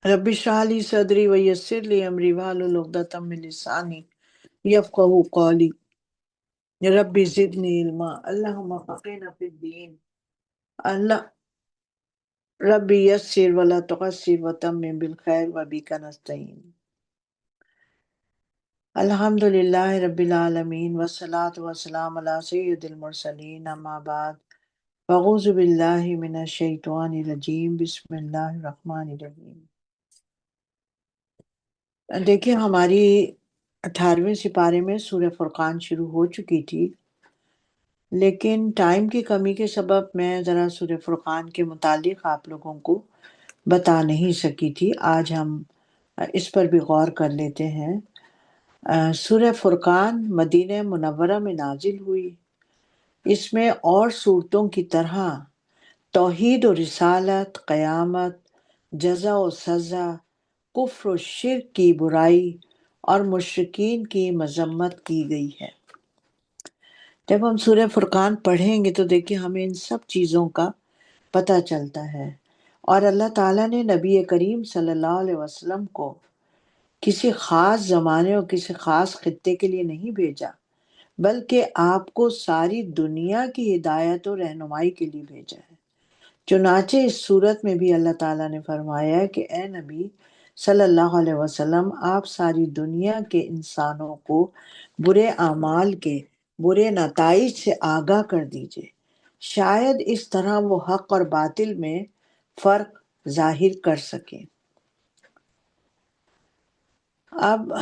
رب اشرح لي صدري ويسر لي امري واحلل عقدة من لساني يفقهوا قولي رب زدني علما اللهم فقهنا في الدين الله ربي يسر ولا تعسر وتمم بالخير وبك نستعين الحمد لله رب العالمين والصلاة والسلام على سيد المرسلين أما بعد أعوذ بالله من الشيطان الرجيم بسم الله الرحمن الرحيم۔ دیکھیں ہماری 18ویں سپارے میں سورہ فرقان شروع ہو چکی تھی، لیکن ٹائم کی کمی کے سبب میں ذرا سورہ فرقان کے متعلق آپ لوگوں کو بتا نہیں سکی تھی۔ آج ہم اس پر بھی غور کر لیتے ہیں۔ سورہ فرقان مدینہ منورہ میں نازل ہوئی۔ اس میں اور صورتوں کی طرح توحید و رسالت، قیامت، جزا و سزا، کفر و شرک کی برائی اور مشرکین کی مذمت کی گئی ہے۔ جب ہم سورہ فرقان پڑھیں گے تو دیکھیں ہمیں ان سب چیزوں کا پتہ چلتا ہے، اور اللہ تعالیٰ نے نبی کریم صلی اللہ علیہ وسلم کو کسی خاص زمانے اور کسی خاص خطے کے لیے نہیں بھیجا، بلکہ آپ کو ساری دنیا کی ہدایت و رہنمائی کے لیے بھیجا ہے۔ چنانچہ اس صورت میں بھی اللہ تعالیٰ نے فرمایا کہ اے نبی صلی اللہ علیہ وسلم، آپ ساری دنیا کے انسانوں کو برے اعمال کے برے نتائج سے آگاہ کر دیجئے، شاید اس طرح وہ حق اور باطل میں فرق ظاہر کر سکیں۔ اب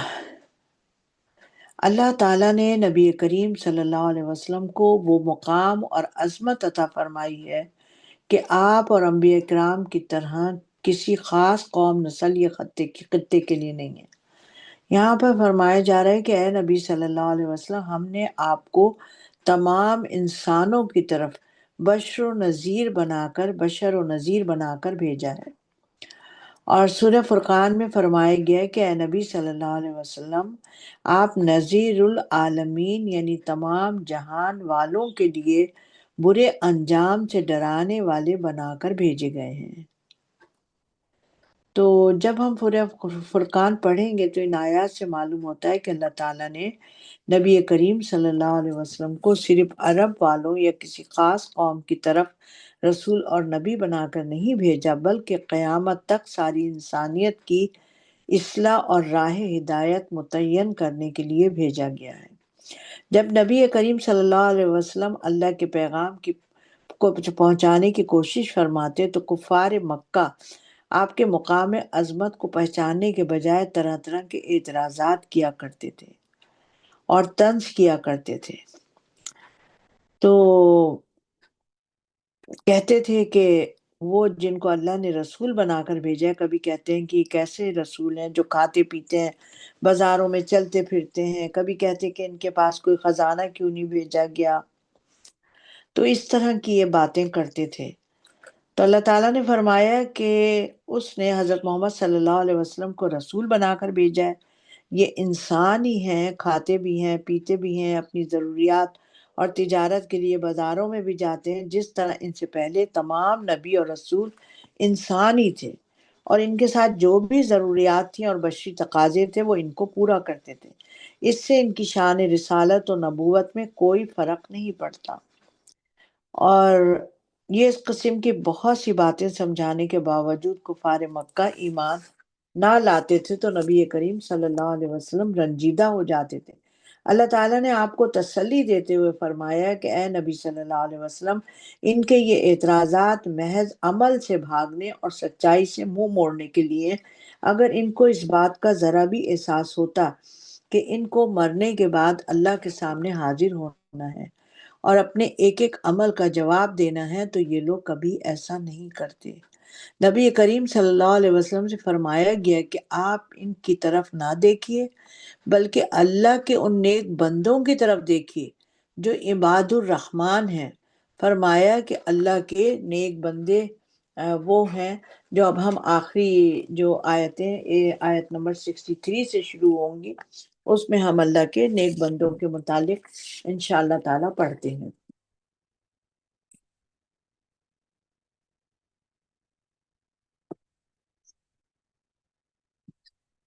اللہ تعالیٰ نے نبی کریم صلی اللہ علیہ وسلم کو وہ مقام اور عظمت عطا فرمائی ہے کہ آپ اور انبیاء کرام کی طرح کسی خاص قوم، نسل یا خطے کے لیے نہیں ہے۔ یہاں پر فرمایا جا رہا ہے کہ اے نبی صلی اللہ علیہ وسلم، ہم نے آپ کو تمام انسانوں کی طرف بشر و نذیر بنا کر بھیجا ہے۔ اور سورہ فرقان میں فرمایا گیا ہے کہ اے نبی صلی اللہ علیہ وسلم، آپ نذیر العالمین یعنی تمام جہان والوں کے لیے برے انجام سے ڈرانے والے بنا کر بھیجے گئے ہیں۔ تو جب ہم سورہ فرقان پڑھیں گے تو ان آیات سے معلوم ہوتا ہے کہ اللہ تعالیٰ نے نبی کریم صلی اللہ علیہ وسلم کو صرف عرب والوں یا کسی خاص قوم کی طرف رسول اور نبی بنا کر نہیں بھیجا، بلکہ قیامت تک ساری انسانیت کی اصلاح اور راہ ہدایت متعین کرنے کے لیے بھیجا گیا ہے۔ جب نبی کریم صلی اللہ علیہ وسلم اللہ کے پیغام کو پہنچانے کی کوشش فرماتے تو کفار مکہ آپ کے مقام عظمت کو پہچاننے کے بجائے طرح طرح کے اعتراضات کیا کرتے تھے اور طنز کیا کرتے تھے۔ تو کہتے تھے کہ وہ جن کو اللہ نے رسول بنا کر بھیجا ہے، کبھی کہتے ہیں کہ یہ کیسے رسول ہیں جو کھاتے پیتے ہیں، بازاروں میں چلتے پھرتے ہیں، کبھی کہتے ہیں کہ ان کے پاس کوئی خزانہ کیوں نہیں بھیجا گیا۔ تو اس طرح کی یہ باتیں کرتے تھے۔ تو اللہ تعالیٰ نے فرمایا کہ اس نے حضرت محمد صلی اللہ علیہ وسلم کو رسول بنا کر بھیجا ہے۔ یہ انسان ہی ہیں، کھاتے بھی ہیں، پیتے بھی ہیں، اپنی ضروریات اور تجارت کے لیے بازاروں میں بھی جاتے ہیں، جس طرح ان سے پہلے تمام نبی اور رسول انسان ہی تھے، اور ان کے ساتھ جو بھی ضروریات تھیں اور بشری تقاضے تھے وہ ان کو پورا کرتے تھے۔ اس سے ان کی شان رسالت و نبوت میں کوئی فرق نہیں پڑتا۔ اور یہ اس قسم کی بہت سی باتیں سمجھانے کے باوجود کفار مکہ ایمان نہ لاتے تھے تو نبی کریم صلی اللہ علیہ وسلم رنجیدہ ہو جاتے تھے۔ اللہ تعالیٰ نے آپ کو تسلی دیتے ہوئے فرمایا کہ اے نبی صلی اللہ علیہ وسلم، ان کے یہ اعتراضات محض عمل سے بھاگنے اور سچائی سے منہ موڑنے کے لیے۔ اگر ان کو اس بات کا ذرا بھی احساس ہوتا کہ ان کو مرنے کے بعد اللہ کے سامنے حاضر ہونا ہے اور اپنے ایک ایک عمل کا جواب دینا ہے، تو یہ لوگ کبھی ایسا نہیں کرتے۔ نبی کریم صلی اللہ علیہ وسلم سے فرمایا گیا کہ آپ ان کی طرف نہ دیکھیے، بلکہ اللہ کے ان نیک بندوں کی طرف دیکھیے جو عباد الرحمن ہیں۔ فرمایا کہ اللہ کے نیک بندے وہ ہیں جو اب ہم آخری جو آیتیں آیت نمبر 63 سے شروع ہوں گی، اس میں ہم اللہ کے نیک بندوں کے متعلق انشاءاللہ تعالیٰ پڑھتے ہیں۔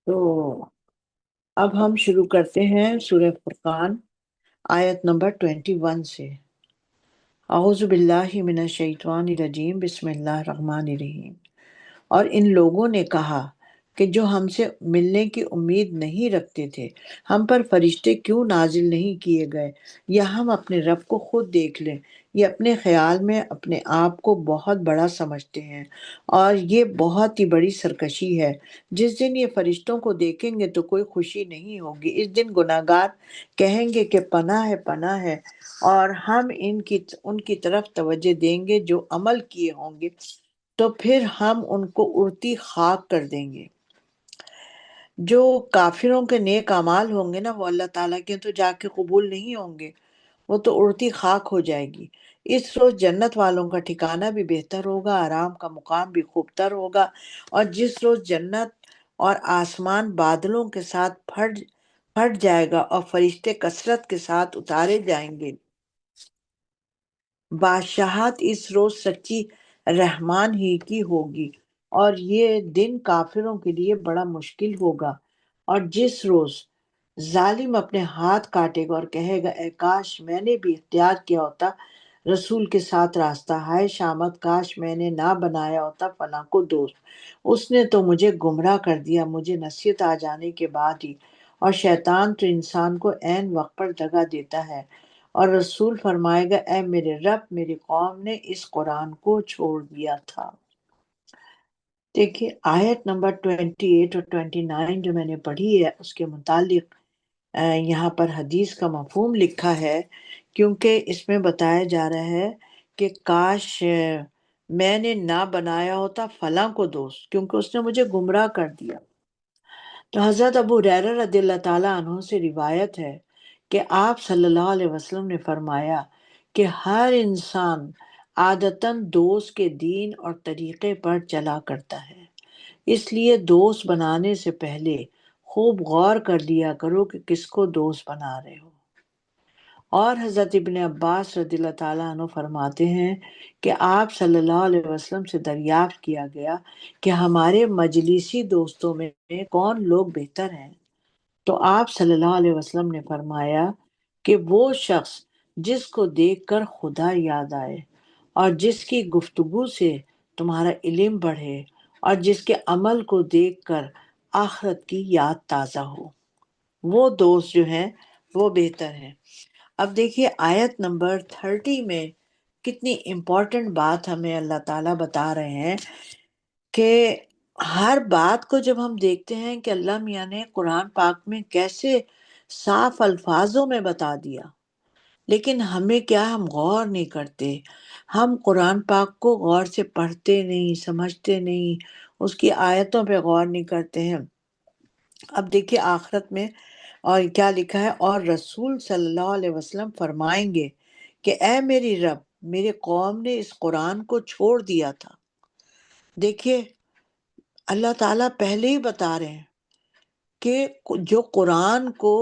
تو اب ہم شروع کرتے ہیں سورہ فرقان آیت نمبر 21 سے۔ اعوذ باللہ من الشیطان الرجیم، بسم اللہ الرحمن الرحیم۔ اور ان لوگوں نے کہا کہ جو ہم سے ملنے کی امید نہیں رکھتے تھے، ہم پر فرشتے کیوں نازل نہیں کیے گئے، یا ہم اپنے رب کو خود دیکھ لیں۔ یہ اپنے خیال میں اپنے آپ کو بہت بڑا سمجھتے ہیں، اور یہ بہت ہی بڑی سرکشی ہے۔ جس دن یہ فرشتوں کو دیکھیں گے تو کوئی خوشی نہیں ہوگی۔ اس دن گناہگار کہیں گے کہ پناہ ہے، پناہ ہے، اور ہم ان کی طرف توجہ دیں گے جو عمل کیے ہوں گے، تو پھر ہم ان کو اڑتی خاک کر دیں گے۔ جو کافروں کے نیک اعمال ہوں گے نا، وہ اللہ تعالیٰ کے تو جا کے قبول نہیں ہوں گے، وہ تو اڑتی خاک ہو جائے گی۔ اس روز جنت والوں کا ٹھکانہ بھی بہتر ہوگا، آرام کا مقام بھی خوب تر ہوگا۔ اور جس روز جنت اور آسمان بادلوں کے ساتھ پھٹ جائے گا اور فرشتے کثرت کے ساتھ اتارے جائیں گے۔ بادشاہت اس روز سچی رحمان ہی کی ہوگی، اور یہ دن کافروں کے لیے بڑا مشکل ہوگا۔ اور جس روز ظالم اپنے ہاتھ کاٹے گا اور کہے گا، اے کاش میں نے بھی اختیار کیا ہوتا رسول کے ساتھ راستہ، ہائے شامت کاش میں نے نہ بنایا ہوتا فلاں کو دوست، اس نے تو مجھے گمراہ کر دیا مجھے نصیحت آ جانے کے بعد ہی۔ اور شیطان تو انسان کو عین وقت پر دغا دیتا ہے، اور رسول فرمائے گا، اے میرے رب، میری قوم نے اس قرآن کو چھوڑ دیا تھا۔ دیکھیے آیت نمبر 28 اور 29 جو میں نے پڑھی ہے، اس کے متعلق یہاں پر حدیث کا مفہوم لکھا ہے، کیونکہ اس میں بتایا جا رہا ہے کہ کاش میں نے نہ بنایا ہوتا فلاں کو دوست، کیونکہ اس نے مجھے گمراہ کر دیا۔ تو حضرت ابو ہریرہ رضی اللہ تعالیٰ عنہ سے روایت ہے کہ آپ صلی اللہ علیہ وسلم نے فرمایا کہ ہر انسان عادتاً دوست کے دین اور طریقے پر چلا کرتا ہے، اس لیے دوست بنانے سے پہلے خوب غور کر لیا کرو کہ کس کو دوست بنا رہے ہو۔ اور حضرت ابن عباس رضی اللہ تعالیٰ عنہ فرماتے ہیں کہ آپ صلی اللہ علیہ وسلم سے دریافت کیا گیا کہ ہمارے مجلسی دوستوں میں کون لوگ بہتر ہیں، تو آپ صلی اللہ علیہ وسلم نے فرمایا کہ وہ شخص جس کو دیکھ کر خدا یاد آئے، اور جس کی گفتگو سے تمہارا علم بڑھے، اور جس کے عمل کو دیکھ کر آخرت کی یاد تازہ ہو، وہ دوست جو ہیں وہ بہتر ہیں۔ اب دیکھیے آیت نمبر 30 میں کتنی امپورٹنٹ بات ہمیں اللہ تعالیٰ بتا رہے ہیں کہ ہر بات کو جب ہم دیکھتے ہیں کہ اللہ میاں نے قرآن پاک میں کیسے صاف الفاظوں میں بتا دیا، لیکن ہمیں کیا، ہم غور نہیں کرتے، ہم قرآن پاک کو غور سے پڑھتے نہیں، سمجھتے نہیں، اس کی آیتوں پہ غور نہیں کرتے ہیں۔ اب دیکھیے آخرت میں اور کیا لکھا ہے، اور رسول صلی اللہ علیہ وسلم فرمائیں گے کہ اے میری رب، میری قوم نے اس قرآن کو چھوڑ دیا تھا۔ دیکھیے اللہ تعالیٰ پہلے ہی بتا رہے ہیں کہ جو قرآن کو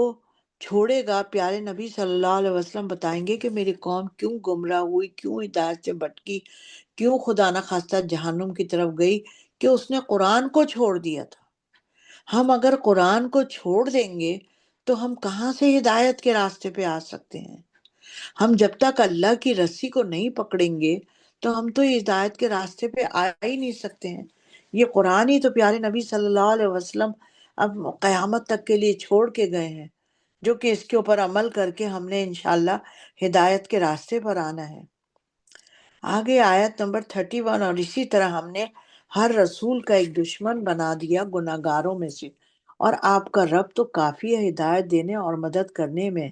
چھوڑے گا، پیارے نبی صلی اللہ علیہ وسلم بتائیں گے کہ میری قوم کیوں گمراہ ہوئی، کیوں ہدایت سے بھٹکی، کیوں خدا نخواستہ جہنم کی طرف گئی، کہ اس نے قرآن کو چھوڑ دیا تھا۔ ہم اگر قرآن کو چھوڑ دیں گے تو ہم کہاں سے ہدایت کے راستے پہ آ سکتے ہیں؟ ہم جب تک اللہ کی رسی کو نہیں پکڑیں گے تو ہم تو ہدایت کے راستے پہ آ ہی نہیں سکتے ہیں۔ یہ قرآن ہی تو پیارے نبی صلی اللہ علیہ وسلم اب قیامت تک کے لیے چھوڑ کے گئے ہیں، جو کہ اس کے اوپر عمل کر کے ہم نے انشاءاللہ ہدایت کے راستے پر آنا ہے۔ آگے آیت نمبر 31، اور اسی طرح ہم نے ہر رسول کا ایک دشمن بنا دیا گناہگاروں میں سے، اور آپ کا رب تو کافی ہے ہدایت دینے اور مدد کرنے میں۔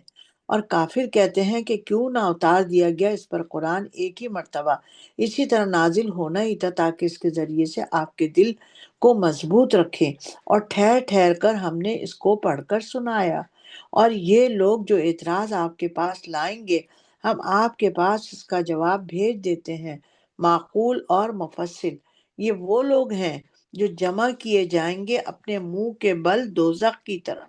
اور کافر کہتے ہیں کہ کیوں نہ اتار دیا گیا اس پر قرآن ایک ہی مرتبہ، اسی طرح نازل ہونا ہی تھا تاکہ اس کے ذریعے سے آپ کے دل کو مضبوط رکھیں، اور ٹھہر ٹھہر کر ہم نے اس کو پڑھ کر سنایا۔ اور یہ لوگ جو اعتراض آپ کے پاس لائیں گے، ہم آپ کے پاس اس کا جواب بھیج دیتے ہیں، معقول اور مفصل۔ یہ وہ لوگ ہیں جو جمع کیے جائیں گے اپنے منہ کے بل دوزخ کی طرف۔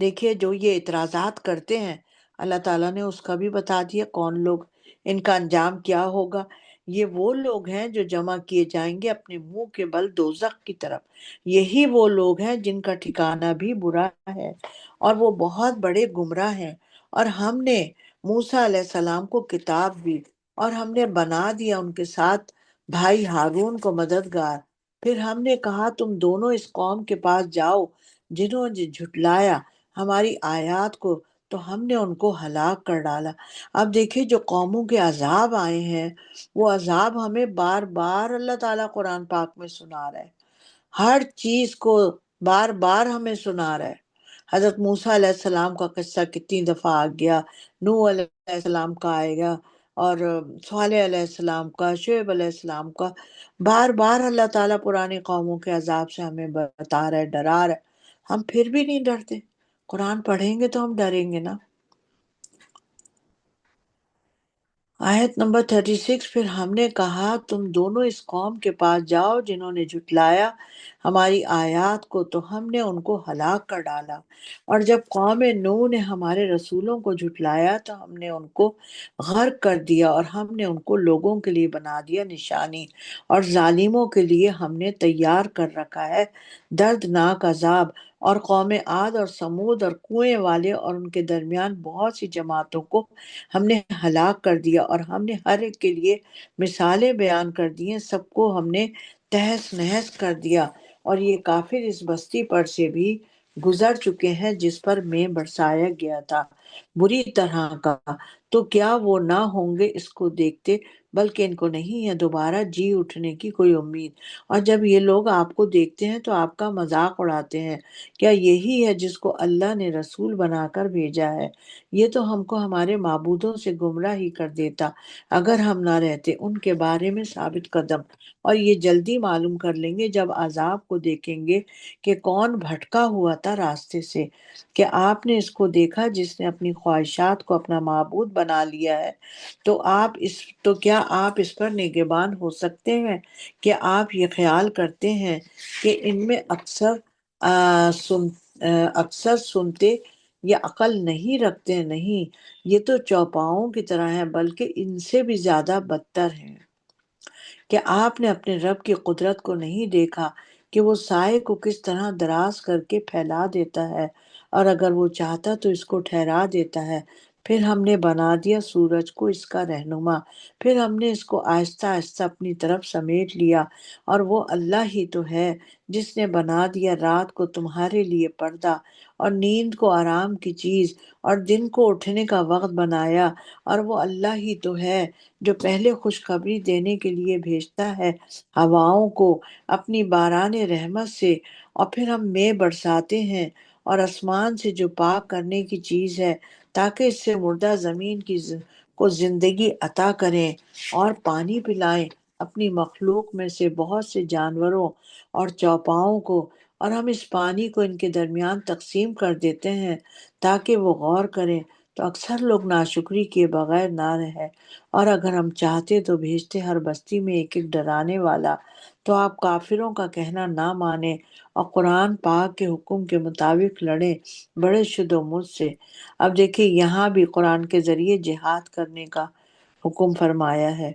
دیکھیے جو یہ اعتراضات کرتے ہیں، اللہ تعالیٰ نے اس کا بھی بتا دیا کون لوگ، ان کا انجام کیا ہوگا۔ یہ وہ لوگ ہیں جو جمع کیے جائیں گے اپنے منہ کے بل دوزخ کی طرف، یہی وہ لوگ ہیں جن کا ٹھکانہ بھی برا ہے اور وہ بہت بڑے گمراہ ہیں۔ اور ہم نے موسیٰ علیہ السلام کو کتاب دی اور ہم نے بنا دیا ان کے ساتھ بھائی ہارون کو مددگار۔ پھر ہم نے کہا تم دونوں اس قوم کے پاس جاؤ جنہوں نے جھٹلایا ہماری آیات کو، تو ہم نے ان کو ہلاک کر ڈالا۔ اب دیکھیں جو قوموں کے عذاب آئے ہیں، وہ عذاب ہمیں بار بار اللہ تعالیٰ قرآن پاک میں سنا رہا ہے، ہر چیز کو بار بار ہمیں سنا رہا ہے۔ حضرت موسیٰ علیہ السلام کا قصہ کتنی دفعہ آ گیا، نوح علیہ السلام کا آئے گا، اور صالح علیہ السلام کا، شعیب علیہ السلام کا۔ بار بار اللہ تعالیٰ پرانی قوموں کے عذاب سے ہمیں بتا رہا ہے، ڈرا رہا ہے، ہم پھر بھی نہیں ڈرتے۔ قرآن پڑھیں گے تو ہم ڈریں گے نا۔ آیت نمبر 36، پھر ہم نے کہا تم دونوں اس قوم کے پاس جاؤ جنہوں نے جھٹلایا ہماری آیات کو، تو ہم نے ان کو ہلاک کر ڈالا۔ اور جب قوم نوح نے ہمارے رسولوں کو جھٹلایا تو ہم نے ان کو غرق کر دیا، اور ہم نے ان کو لوگوں کے لیے بنا دیا نشانی، اور ظالموں کے لیے ہم نے تیار کر رکھا ہے دردناک عذاب۔ اور قوم عاد اور سمود اور کنویں والے اور ان کے درمیان بہت سی جماعتوں کو ہم نے ہلاک کر دیا، اور ہم نے ہر ایک کے لیے مثالیں بیان کر دی ہیں، سب کو ہم نے تہس نہس کر دیا۔ اور یہ کافر اس بستی پر سے بھی گزر چکے ہیں جس پر میں برسایا گیا تھا بری طرح کا، تو کیا وہ نہ ہوں گے اس کو دیکھتے، بلکہ ان کو نہیں ہے دوبارہ جی اٹھنے کی کوئی امید۔ اور جب یہ لوگ آپ کو دیکھتے ہیں تو آپ کا مذاق اڑاتے ہیں، کیا یہی ہے جس کو اللہ نے رسول بنا کر بھیجا ہے؟ یہ تو ہم کو ہمارے معبودوں سے گمراہ ہی کر دیتا اگر ہم نہ رہتے ان کے بارے میں ثابت قدم۔ اور یہ جلدی معلوم کر لیں گے جب عذاب کو دیکھیں گے کہ کون بھٹکا ہوا تھا راستے سے، کہ آپ نے اس کو دیکھا جس نے اپنی خواہشات کو اپنا معبود بنا لیا ہے، تو کیا آپ اس پر نگہبان ہو سکتے ہیں؟ کہ آپ یہ خیال کرتے ہیں کہ ان میں اکثر سنتے یا عقل نہیں رکھتے؟ نہیں، یہ تو چوپاؤں کی طرح ہیں، بلکہ ان سے بھی زیادہ بدتر ہیں۔ کہ آپ نے اپنے رب کی قدرت کو نہیں دیکھا کہ وہ سائے کو کس طرح دراز کر کے پھیلا دیتا ہے، اور اگر وہ چاہتا تو اس کو ٹھہرا دیتا ہے۔ پھر ہم نے بنا دیا سورج کو اس کا رہنما، پھر ہم نے اس کو آہستہ آہستہ اپنی طرف سمیٹ لیا، اور وہ اللہ ہی تو ہے جس نے بنا دیا رات کو تمہارے لیے پردہ، اور نیند کو آرام کی چیز، اور دن کو اٹھنے کا وقت بنایا۔ اور وہ اللہ ہی تو ہے جو پہلے خوشخبری دینے کے لیے بھیجتا ہے ہواؤں کو اپنی باران رحمت سے، اور پھر ہم میں برساتے ہیں، اور آسمان سے جو پاک کرنے کی چیز ہے تاکہ اس سے مردہ زمین کو زندگی عطا کریں اور پانی پلائیں اپنی مخلوق میں سے بہت سے جانوروں اور چوپاؤں کو۔ اور ہم اس پانی کو ان کے درمیان تقسیم کر دیتے ہیں تاکہ وہ غور کریں، تو اکثر لوگ ناشکری کیے بغیر نہ رہے۔ اور اگر ہم چاہتے تو بھیجتے ہر بستی میں ایک ایک ڈرانے والا، تو آپ کافروں کا کہنا نہ مانیں اور قرآن پاک کے حکم کے مطابق لڑیں بڑے شد و مجھ سے۔ اب دیکھیں یہاں بھی قرآن کے ذریعے جہاد کرنے کا حکم فرمایا ہے۔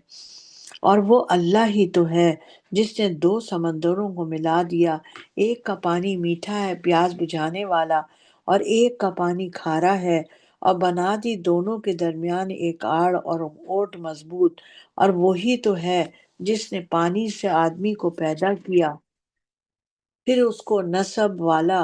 اور وہ اللہ ہی تو ہے جس نے دو سمندروں کو ملا دیا، ایک کا پانی میٹھا ہے پیاس بجھانے والا، اور ایک کا پانی کھارا ہے، اور بنا دی دونوں کے درمیان ایک آڑ اور اوٹ مضبوط۔ اور وہی تو ہے جس نے پانی سے آدمی کو پیدا کیا، پھر اس کو نسب والا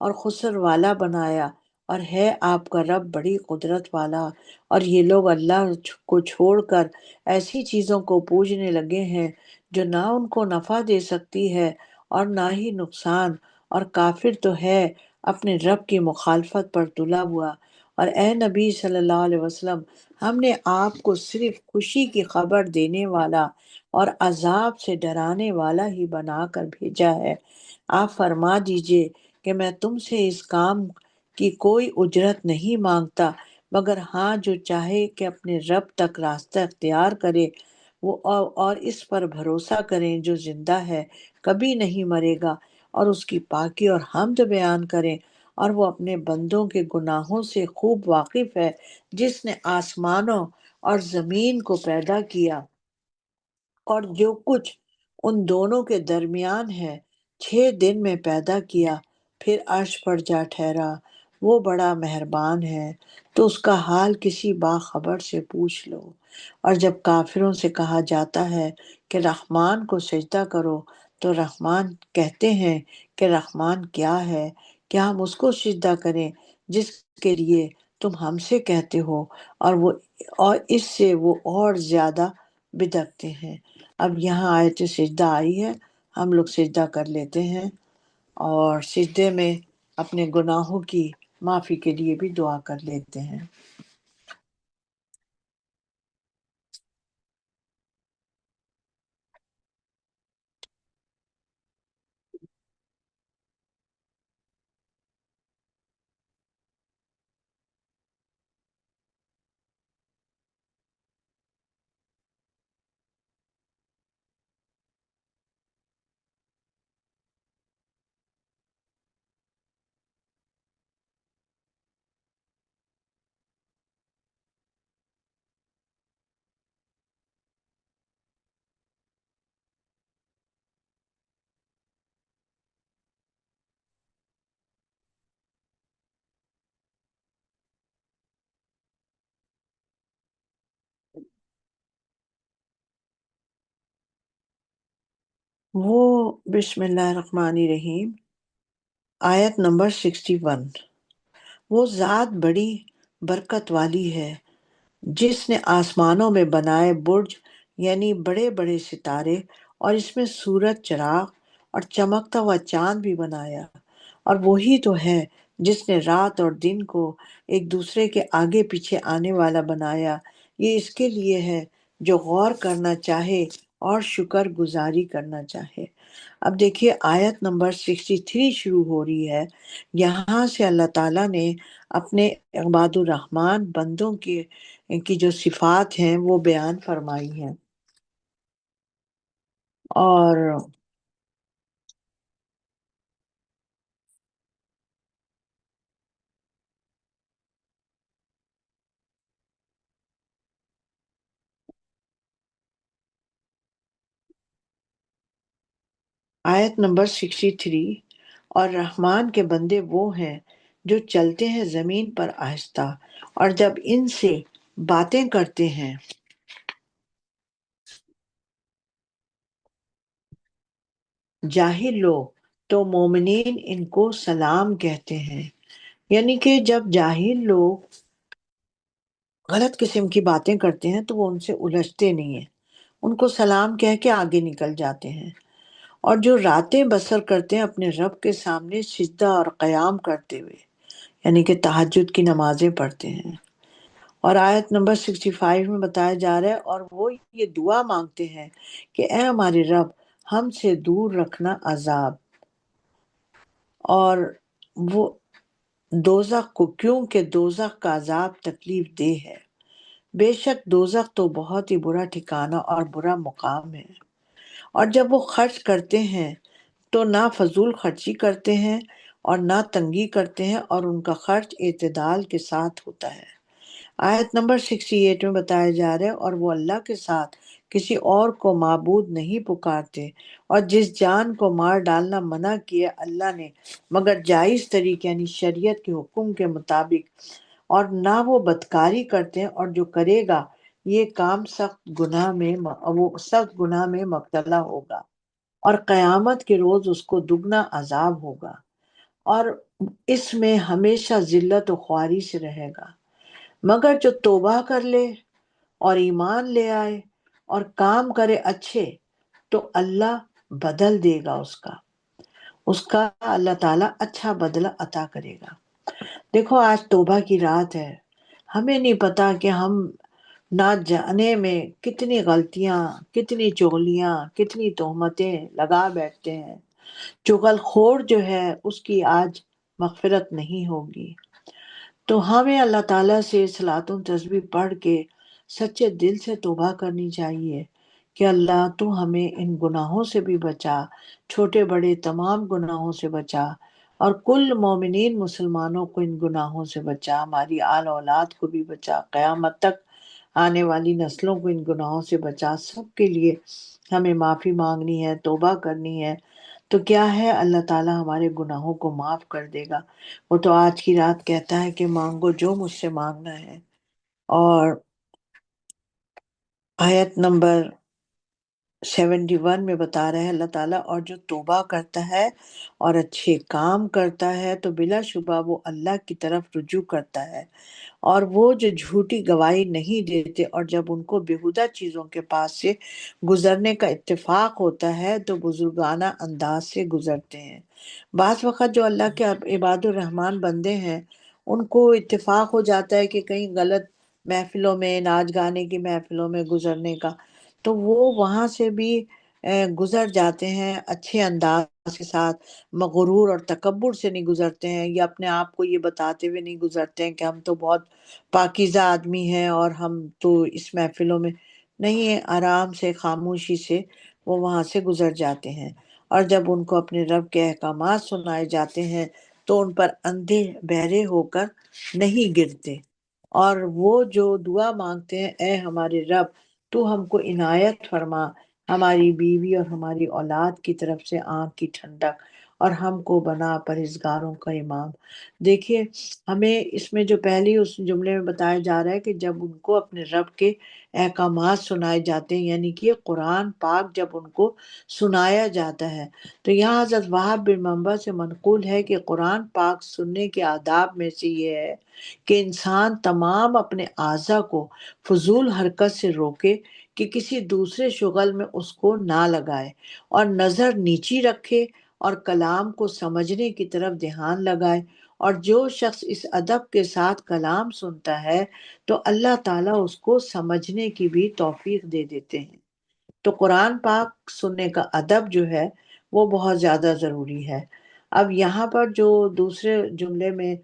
اور خسر والا بنایا، اور ہے آپ کا رب بڑی قدرت والا۔ اور یہ لوگ اللہ کو چھوڑ کر ایسی چیزوں کو پوجنے لگے ہیں جو نہ ان کو نفع دے سکتی ہے اور نہ ہی نقصان، اور کافر تو ہے اپنے رب کی مخالفت پر تلا ہوا۔ اور اے نبی صلی اللہ علیہ وسلم، ہم نے آپ کو صرف خوشی کی خبر دینے والا اور عذاب سے ڈرانے والا ہی بنا کر بھیجا ہے۔ آپ فرما دیجئے کہ میں تم سے اس کام کی کوئی اجرت نہیں مانگتا، مگر ہاں جو چاہے کہ اپنے رب تک راستہ اختیار کرے، وہ اور اس پر بھروسہ کریں جو زندہ ہے، کبھی نہیں مرے گا، اور اس کی پاکی اور حمد بیان کریں۔ اور وہ اپنے بندوں کے گناہوں سے خوب واقف ہے، جس نے آسمانوں اور زمین کو پیدا کیا اور جو کچھ ان دونوں کے درمیان ہے 6 دن میں پیدا کیا، پھر عرش پر جا ٹھہرا۔ وہ بڑا مہربان ہے، تو اس کا حال کسی باخبر سے پوچھ لو۔ اور جب کافروں سے کہا جاتا ہے کہ رحمان کو سجدہ کرو، تو رحمان کہتے ہیں کہ رحمان کیا ہے؟ کیا ہم اس کو سجدہ کریں جس کے لیے تم ہم سے کہتے ہو؟ اور وہ اور اس سے وہ اور زیادہ بدکتے ہیں۔ اب یہاں آیت سجدہ آئی ہے، ہم لوگ سجدہ کر لیتے ہیں، اور سجدے میں اپنے گناہوں کی معافی کے لیے بھی دعا کر لیتے ہیں۔ وہ بسم اللہ الرحمن الرحیم، آیت نمبر 61۔ وہ ذات بڑی برکت والی ہے جس نے آسمانوں میں بنائے برج، یعنی بڑے بڑے ستارے، اور اس میں سورج، چراغ اور چمکتا ہوا چاند بھی بنایا۔ اور وہی تو ہے جس نے رات اور دن کو ایک دوسرے کے آگے پیچھے آنے والا بنایا۔ یہ اس کے لیے ہے جو غور کرنا چاہے اور شکر گزاری کرنا چاہے۔ اب دیکھیے آیت نمبر 63 شروع ہو رہی ہے۔ یہاں سے اللہ تعالیٰ نے اپنے عباد الرحمن بندوں کی جو صفات ہیں وہ بیان فرمائی ہیں۔ اور آیت نمبر 63، اور رحمان کے بندے وہ ہیں جو چلتے ہیں زمین پر آہستہ، اور جب ان سے باتیں کرتے ہیں جاہل لوگ تو مومنین ان کو سلام کہتے ہیں۔ یعنی کہ جب جاہل لوگ غلط قسم کی باتیں کرتے ہیں تو وہ ان سے الجھتے نہیں ہیں، ان کو سلام کہہ کے آگے نکل جاتے ہیں۔ اور جو راتیں بسر کرتے ہیں اپنے رب کے سامنے سجدہ اور قیام کرتے ہوئے، یعنی کہ تہجد کی نمازیں پڑھتے ہیں۔ اور آیت نمبر 65 میں بتایا جا رہا ہے، اور وہ یہ دعا مانگتے ہیں کہ اے ہمارے رب، ہم سے دور رکھنا عذاب، اور وہ دوزخ کو، کیونکہ دوزخ کا عذاب تکلیف دہ ہے۔ بے شک دوزخ تو بہت ہی برا ٹھکانہ اور برا مقام ہے۔ اور جب وہ خرچ کرتے ہیں تو نہ فضول خرچی کرتے ہیں اور نہ تنگی کرتے ہیں، اور ان کا خرچ اعتدال کے ساتھ ہوتا ہے۔ آیت نمبر 68 میں بتایا جا رہا ہے، اور وہ اللہ کے ساتھ کسی اور کو معبود نہیں پکارتے، اور جس جان کو مار ڈالنا منع کیا اللہ نے مگر جائز طریقے یعنی شریعت کے حکم کے مطابق، اور نہ وہ بدکاری کرتے ہیں، اور جو کرے گا یہ کام وہ سخت گناہ میں مبتلا ہوگا، اور قیامت کے روز اس کو دگنا عذاب ہوگا، اور اس میں ہمیشہ ذلت و خواری سے رہے گا۔ مگر جو توبہ کر لے اور ایمان لے آئے اور کام کرے اچھے، تو اللہ بدل دے گا اس کا اللہ تعالیٰ اچھا بدلہ عطا کرے گا۔ دیکھو آج توبہ کی رات ہے، ہمیں نہیں پتا کہ ہم نہ جانے میں کتنی غلطیاں، کتنی چغلیاں، کتنی تہمتیں لگا بیٹھتے ہیں۔ چغل خور جو ہے اس کی آج مغفرت نہیں ہوگی۔ تو ہمیں اللہ تعالیٰ سے صلاۃ و تسبیح پڑھ کے سچے دل سے توبہ کرنی چاہیے کہ اللہ تو ہمیں ان گناہوں سے بھی بچا، چھوٹے بڑے تمام گناہوں سے بچا، اور کل مومنین مسلمانوں کو ان گناہوں سے بچا، ہماری آل اولاد کو بھی بچا، قیامت تک آنے والی نسلوں کو ان گناہوں سے بچا، سب کے لیے ہمیں معافی مانگنی ہے، توبہ کرنی ہے، تو کیا ہے، اللہ تعالیٰ ہمارے گناہوں کو معاف کر دے گا۔ وہ تو آج کی رات کہتا ہے کہ مانگو جو مجھ سے مانگنا ہے۔ اور آیت نمبر 71 میں بتا رہے ہیں اللہ تعالیٰ، اور جو توبہ کرتا ہے اور اچھے کام کرتا ہے تو بلا شبہ وہ اللہ کی طرف رجوع کرتا ہے، اور وہ جو جھوٹی گواہی نہیں دیتے، اور جب ان کو بیہودہ چیزوں کے پاس سے گزرنے کا اتفاق ہوتا ہے تو بزرگانہ انداز سے گزرتے ہیں۔ بعض وقت جو اللہ کے عباد الرحمن بندے ہیں، ان کو اتفاق ہو جاتا ہے کہ کہیں غلط محفلوں میں، ناچ گانے کی محفلوں میں گزرنے کا، تو وہ وہاں سے بھی گزر جاتے ہیں اچھے انداز کے ساتھ، مغرور اور تکبر سے نہیں گزرتے ہیں، یا اپنے آپ کو یہ بتاتے ہوئے نہیں گزرتے ہیں کہ ہم تو بہت پاکیزہ آدمی ہیں اور ہم تو اس محفلوں میں نہیں ہیں۔ آرام سے، خاموشی سے وہ وہاں سے گزر جاتے ہیں، اور جب ان کو اپنے رب کے احکامات سنائے جاتے ہیں تو ان پر اندھے بہرے ہو کر نہیں گرتے، اور وہ جو دعا مانگتے ہیں، اے ہمارے رب تو ہم کو عنایت فرما، ہماری بیوی اور ہماری اولاد کی طرف سے آنکھ کی ٹھنڈک، اور ہم کو بنا پرہیزگاروں کا امام۔ دیکھیے، ہمیں اس میں جو پہلی اس جملے میں بتایا جا رہا ہے کہ جب ان کو اپنے رب کے احکامات سنائے جاتے ہیں، یعنی کہ قرآن پاک جب ان کو سنایا جاتا ہے، تو یہاں حضرت وہاب بن منبع سے منقول ہے کہ قرآن پاک سننے کے آداب میں سے یہ ہے کہ انسان تمام اپنے اعضاء کو فضول حرکت سے روکے، کہ کسی دوسرے شغل میں اس کو نہ لگائے، اور نظر نیچی رکھے اور کلام کو سمجھنے کی طرف دھیان لگائے۔ اور جو شخص اس ادب کے ساتھ کلام سنتا ہے تو اللہ تعالیٰ اس کو سمجھنے کی بھی توفیق دے دیتے ہیں۔ تو قرآن پاک سننے کا ادب جو ہے وہ بہت زیادہ ضروری ہے۔ اب یہاں پر جو دوسرے جملے میں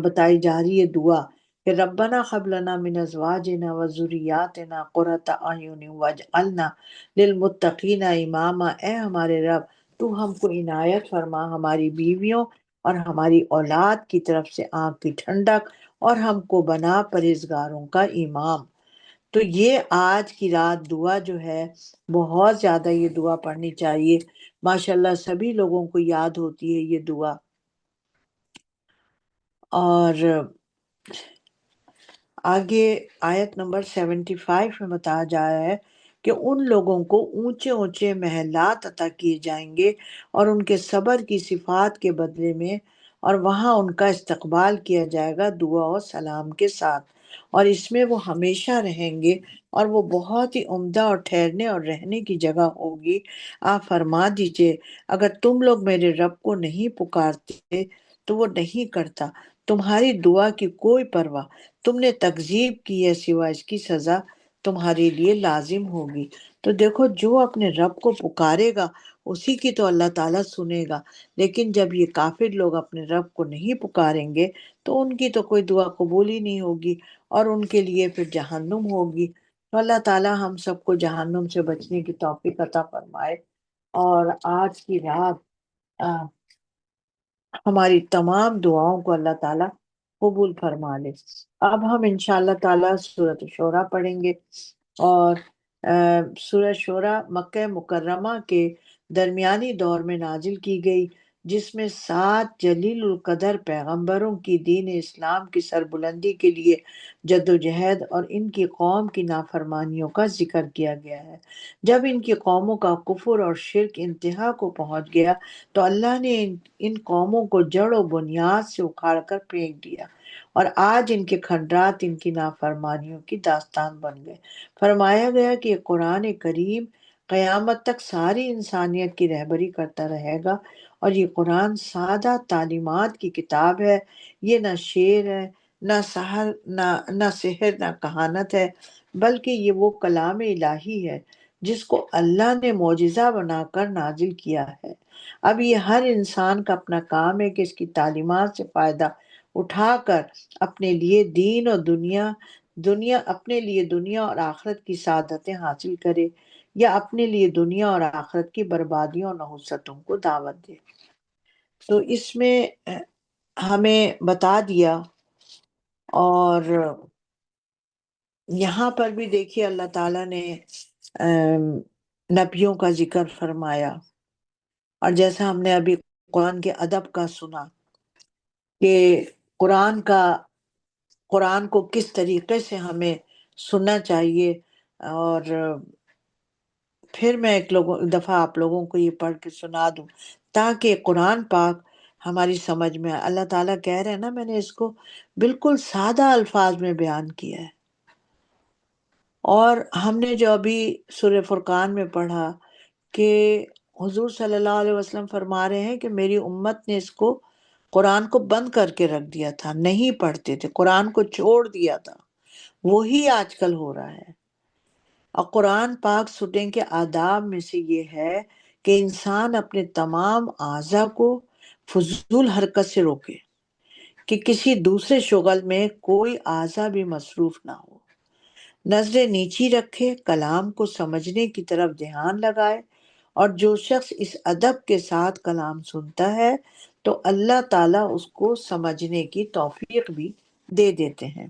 بتائی جا رہی ہے دعا کہ ربنا هب لنا من ازواجنا وذریاتنا قرۃ اعین واجعلنا للمتقین اماما، اے ہمارے رب تو ہم کو عنایت فرما ہماری بیویوں اور ہماری اولاد کی طرف سے آنکھ کی ٹھنڈک، اور ہم کو بنا پرہیزگاروں کا امام۔ تو یہ آج کی رات دعا جو ہے، بہت زیادہ یہ دعا پڑھنی چاہیے، ماشاءاللہ سبھی لوگوں کو یاد ہوتی ہے یہ دعا۔ اور آگے آیت نمبر 75 میں بتایا جا رہا ہے کہ ان لوگوں کو اونچے اونچے محلات عطا کیے جائیں گے، اور ان کے صبر کی صفات کے بدلے میں، اور وہاں ان کا استقبال کیا جائے گا دعا و سلام کے ساتھ، اور اس میں وہ ہمیشہ رہیں گے، اور وہ بہت ہی عمدہ اور ٹھہرنے اور رہنے کی جگہ ہوگی۔ آپ فرما دیجئے، اگر تم لوگ میرے رب کو نہیں پکارتے تو وہ نہیں کرتا، تمہاری دعا کی کوئی پرواہ، تم نے تکذیب کی ہے، سوائے اس کی سزا تمہارے لیے لازم ہوگی۔ تو دیکھو، جو اپنے رب کو پکارے گا اسی کی تو اللہ تعالیٰ سنے گا، لیکن جب یہ کافر لوگ اپنے رب کو نہیں پکاریں گے تو ان کی تو کوئی دعا قبول ہی نہیں ہوگی، اور ان کے لیے پھر جہنم ہوگی۔ تو اللہ تعالیٰ ہم سب کو جہنم سے بچنے کی توفیق عطا فرمائے، اور آج کی رات ہماری تمام دعاؤں کو اللہ تعالیٰ قبول فرما لے۔ اب ہم انشاءاللہ تعالیٰ سورۃ شورى پڑھیں گے، اور سورۃ شورى مکہ مکرمہ کے درمیانی دور میں نازل کی گئی، جس میں 7 جلیل القدر پیغمبروں کی دین اسلام کی سربلندی کے لیے جدوجہد اور ان کی قوم کی نافرمانیوں کا ذکر کیا گیا ہے۔ جب ان کی قوموں کا کفر اور شرک انتہا کو پہنچ گیا تو اللہ نے ان قوموں کو جڑ و بنیاد سے اکھاڑ کر پھینک دیا، اور آج ان کے کھنڈرات ان کی نافرمانیوں کی داستان بن گئے۔ فرمایا گیا کہ یہ قرآن کریم قیامت تک ساری انسانیت کی رہبری کرتا رہے گا، اور یہ قرآن سادہ تعلیمات کی کتاب ہے، یہ نہ شعر ہے، نہ سحر، نہ کہانت ہے، بلکہ یہ وہ کلام الہی ہے جس کو اللہ نے معجزہ بنا کر نازل کیا ہے۔ اب یہ ہر انسان کا اپنا کام ہے کہ اس کی تعلیمات سے فائدہ اٹھا کر اپنے لیے دین اور اپنے لیے دنیا اور آخرت کی سعادتیں حاصل کرے، یا اپنے لیے دنیا اور آخرت کی بربادیوں اور نحوستوں کو دعوت دے۔ تو اس میں ہمیں بتا دیا، اور یہاں پر بھی دیکھیے اللہ تعالیٰ نے نبیوں کا ذکر فرمایا، اور جیسا ہم نے ابھی قرآن کے ادب کا سنا کہ قرآن کا قرآن کو کس طریقے سے ہمیں سننا چاہیے، اور پھر میں ایک دفعہ آپ لوگوں کو یہ پڑھ کے سنا دوں تاکہ قرآن پاک ہماری سمجھ میں آئے۔ اللہ تعالیٰ کہہ رہے ہیں نا، میں نے اس کو بالکل سادہ الفاظ میں بیان کیا ہے، اور ہم نے جو ابھی سورہ فرقان میں پڑھا کہ حضور صلی اللہ علیہ وسلم فرما رہے ہیں کہ میری امت نے اس کو قرآن کو بند کر کے رکھ دیا تھا، نہیں پڑھتے تھے، قرآن کو چھوڑ دیا تھا، وہی آج کل ہو رہا ہے۔ اور قرآن پاک سننے کے آداب میں سے یہ ہے کہ انسان اپنے تمام اعضاء کو فضول حرکت سے روکے، کہ کسی دوسرے شغل میں کوئی اعضاء بھی مصروف نہ ہو، نظریں نیچی رکھے، کلام کو سمجھنے کی طرف دھیان لگائے، اور جو شخص اس ادب کے ساتھ کلام سنتا ہے تو اللہ تعالیٰ اس کو سمجھنے کی توفیق بھی دے دیتے ہیں۔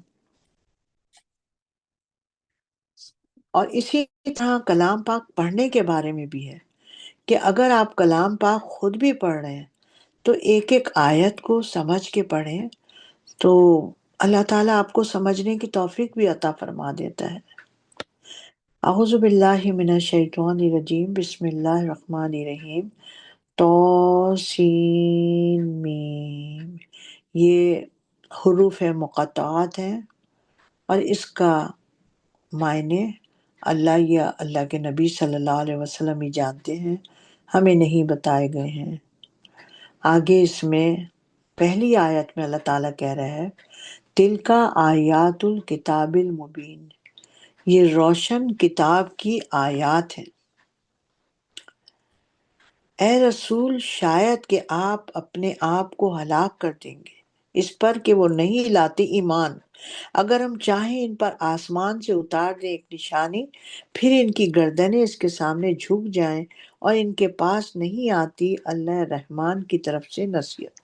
اور اسی طرح کلام پاک پڑھنے کے بارے میں بھی ہے کہ اگر آپ کلام پاک خود بھی پڑھ رہے ہیں تو ایک ایک آیت کو سمجھ کے پڑھیں، تو اللہ تعالیٰ آپ کو سمجھنے کی توفیق بھی عطا فرما دیتا ہے۔ اعوذ باللہ من الشیطان الرجیم، بسم اللہ الرحمن الرحیم۔ سین میم، یہ حروف مقطعات ہیں، اور اس کا معنی اللہ یا اللہ کے نبی صلی اللہ علیہ وسلم ہی جانتے ہیں، ہمیں نہیں بتائے گئے ہیں۔ آگے اس میں پہلی آیت میں اللہ تعالیٰ کہہ رہا ہے تِلْکَ آیات الکتاب المبین، یہ روشن کتاب کی آیات ہیں۔ اے رسول، شاید کہ آپ اپنے آپ کو ہلاک کر دیں گے اس پر کہ وہ نہیں لاتے ایمان، اگر ہم چاہیں ان پر آسمان سے اتار دیں ایک نشانی، پھر ان کی گردنیں اس کے سامنے جھک جائیں اور ان کے پاس نہیں آتی اللہ رحمان کی طرف سے نصیحت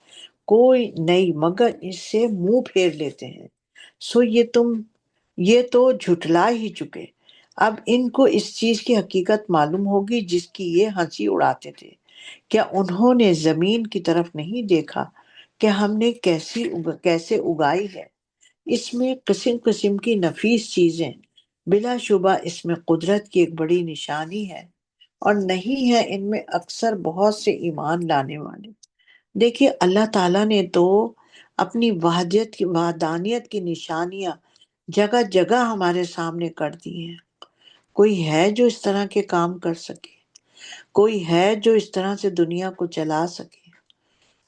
کوئی نہیں، مگر اس سے منہ پھیر لیتے ہیں۔ سو یہ تو جھٹلا ہی چکے، اب ان کو اس چیز کی حقیقت معلوم ہوگی جس کی یہ ہنسی اڑاتے تھے۔ کیا انہوں نے زمین کی طرف نہیں دیکھا کہ ہم نے کیسے اگائی ہے، اس میں قسم قسم کی نفیس چیزیں، بلا شبہ اس میں قدرت کی ایک بڑی نشانی ہے، اور نہیں ہے ان میں اکثر بہت سے ایمان لانے والے۔ دیکھیے اللہ تعالیٰ نے تو اپنی وحدانیت کی نشانیاں جگہ جگہ ہمارے سامنے کر دی ہیں۔ کوئی ہے جو اس طرح کے کام کر سکے؟ کوئی ہے جو اس طرح سے دنیا کو چلا سکے؟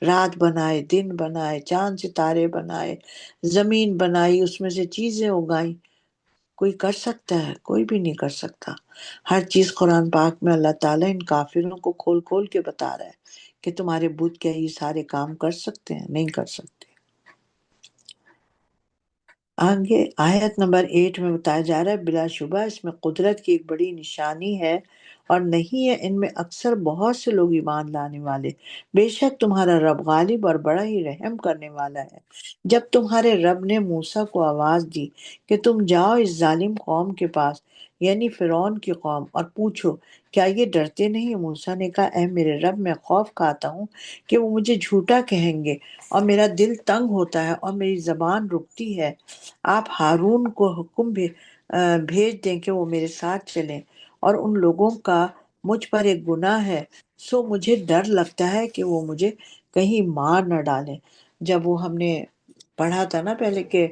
رات بنائے، دن بنائے، چاند ستارے بنائے، زمین بنائی، اس میں سے چیزیں اگائیں، کوئی کر سکتا ہے؟ کوئی بھی نہیں کر سکتا۔ ہر چیز قرآن پاک میں اللہ تعالیٰ ان کافروں کو کھول کھول کے بتا رہا ہے کہ تمہارے بت کیا یہ سارے کام کر سکتے ہیں؟ نہیں کر سکتے۔ آگے آیت نمبر 8 میں بتایا جا رہا ہے بلا شبہ اس میں قدرت کی ایک بڑی نشانی ہے، اور نہیں ہے ان میں اکثر بہت سے لوگ ایمان لانے والے۔ بے شک تمہارا رب غالب اور بڑا ہی رحم کرنے والا ہے۔ جب تمہارے رب نے موسیٰ کو آواز دی کہ تم جاؤ اس ظالم قوم کے پاس، یعنی فرعون کی قوم، اور پوچھو کیا یہ ڈرتے نہیں؟ موسیٰ نے کہا اے میرے رب، میں خوف کھاتا ہوں کہ وہ مجھے جھوٹا کہیں گے، اور میرا دل تنگ ہوتا ہے اور میری زبان رکتی ہے۔ آپ ہارون کو حکم بھیج دیں کہ وہ میرے ساتھ چلیں، اور ان لوگوں کا مجھ پر ایک گناہ ہے، سو مجھے ڈر لگتا ہے کہ وہ مجھے کہیں مار نہ ڈالیں۔ جب وہ ہم نے پڑھا تھا نا پہلے کہ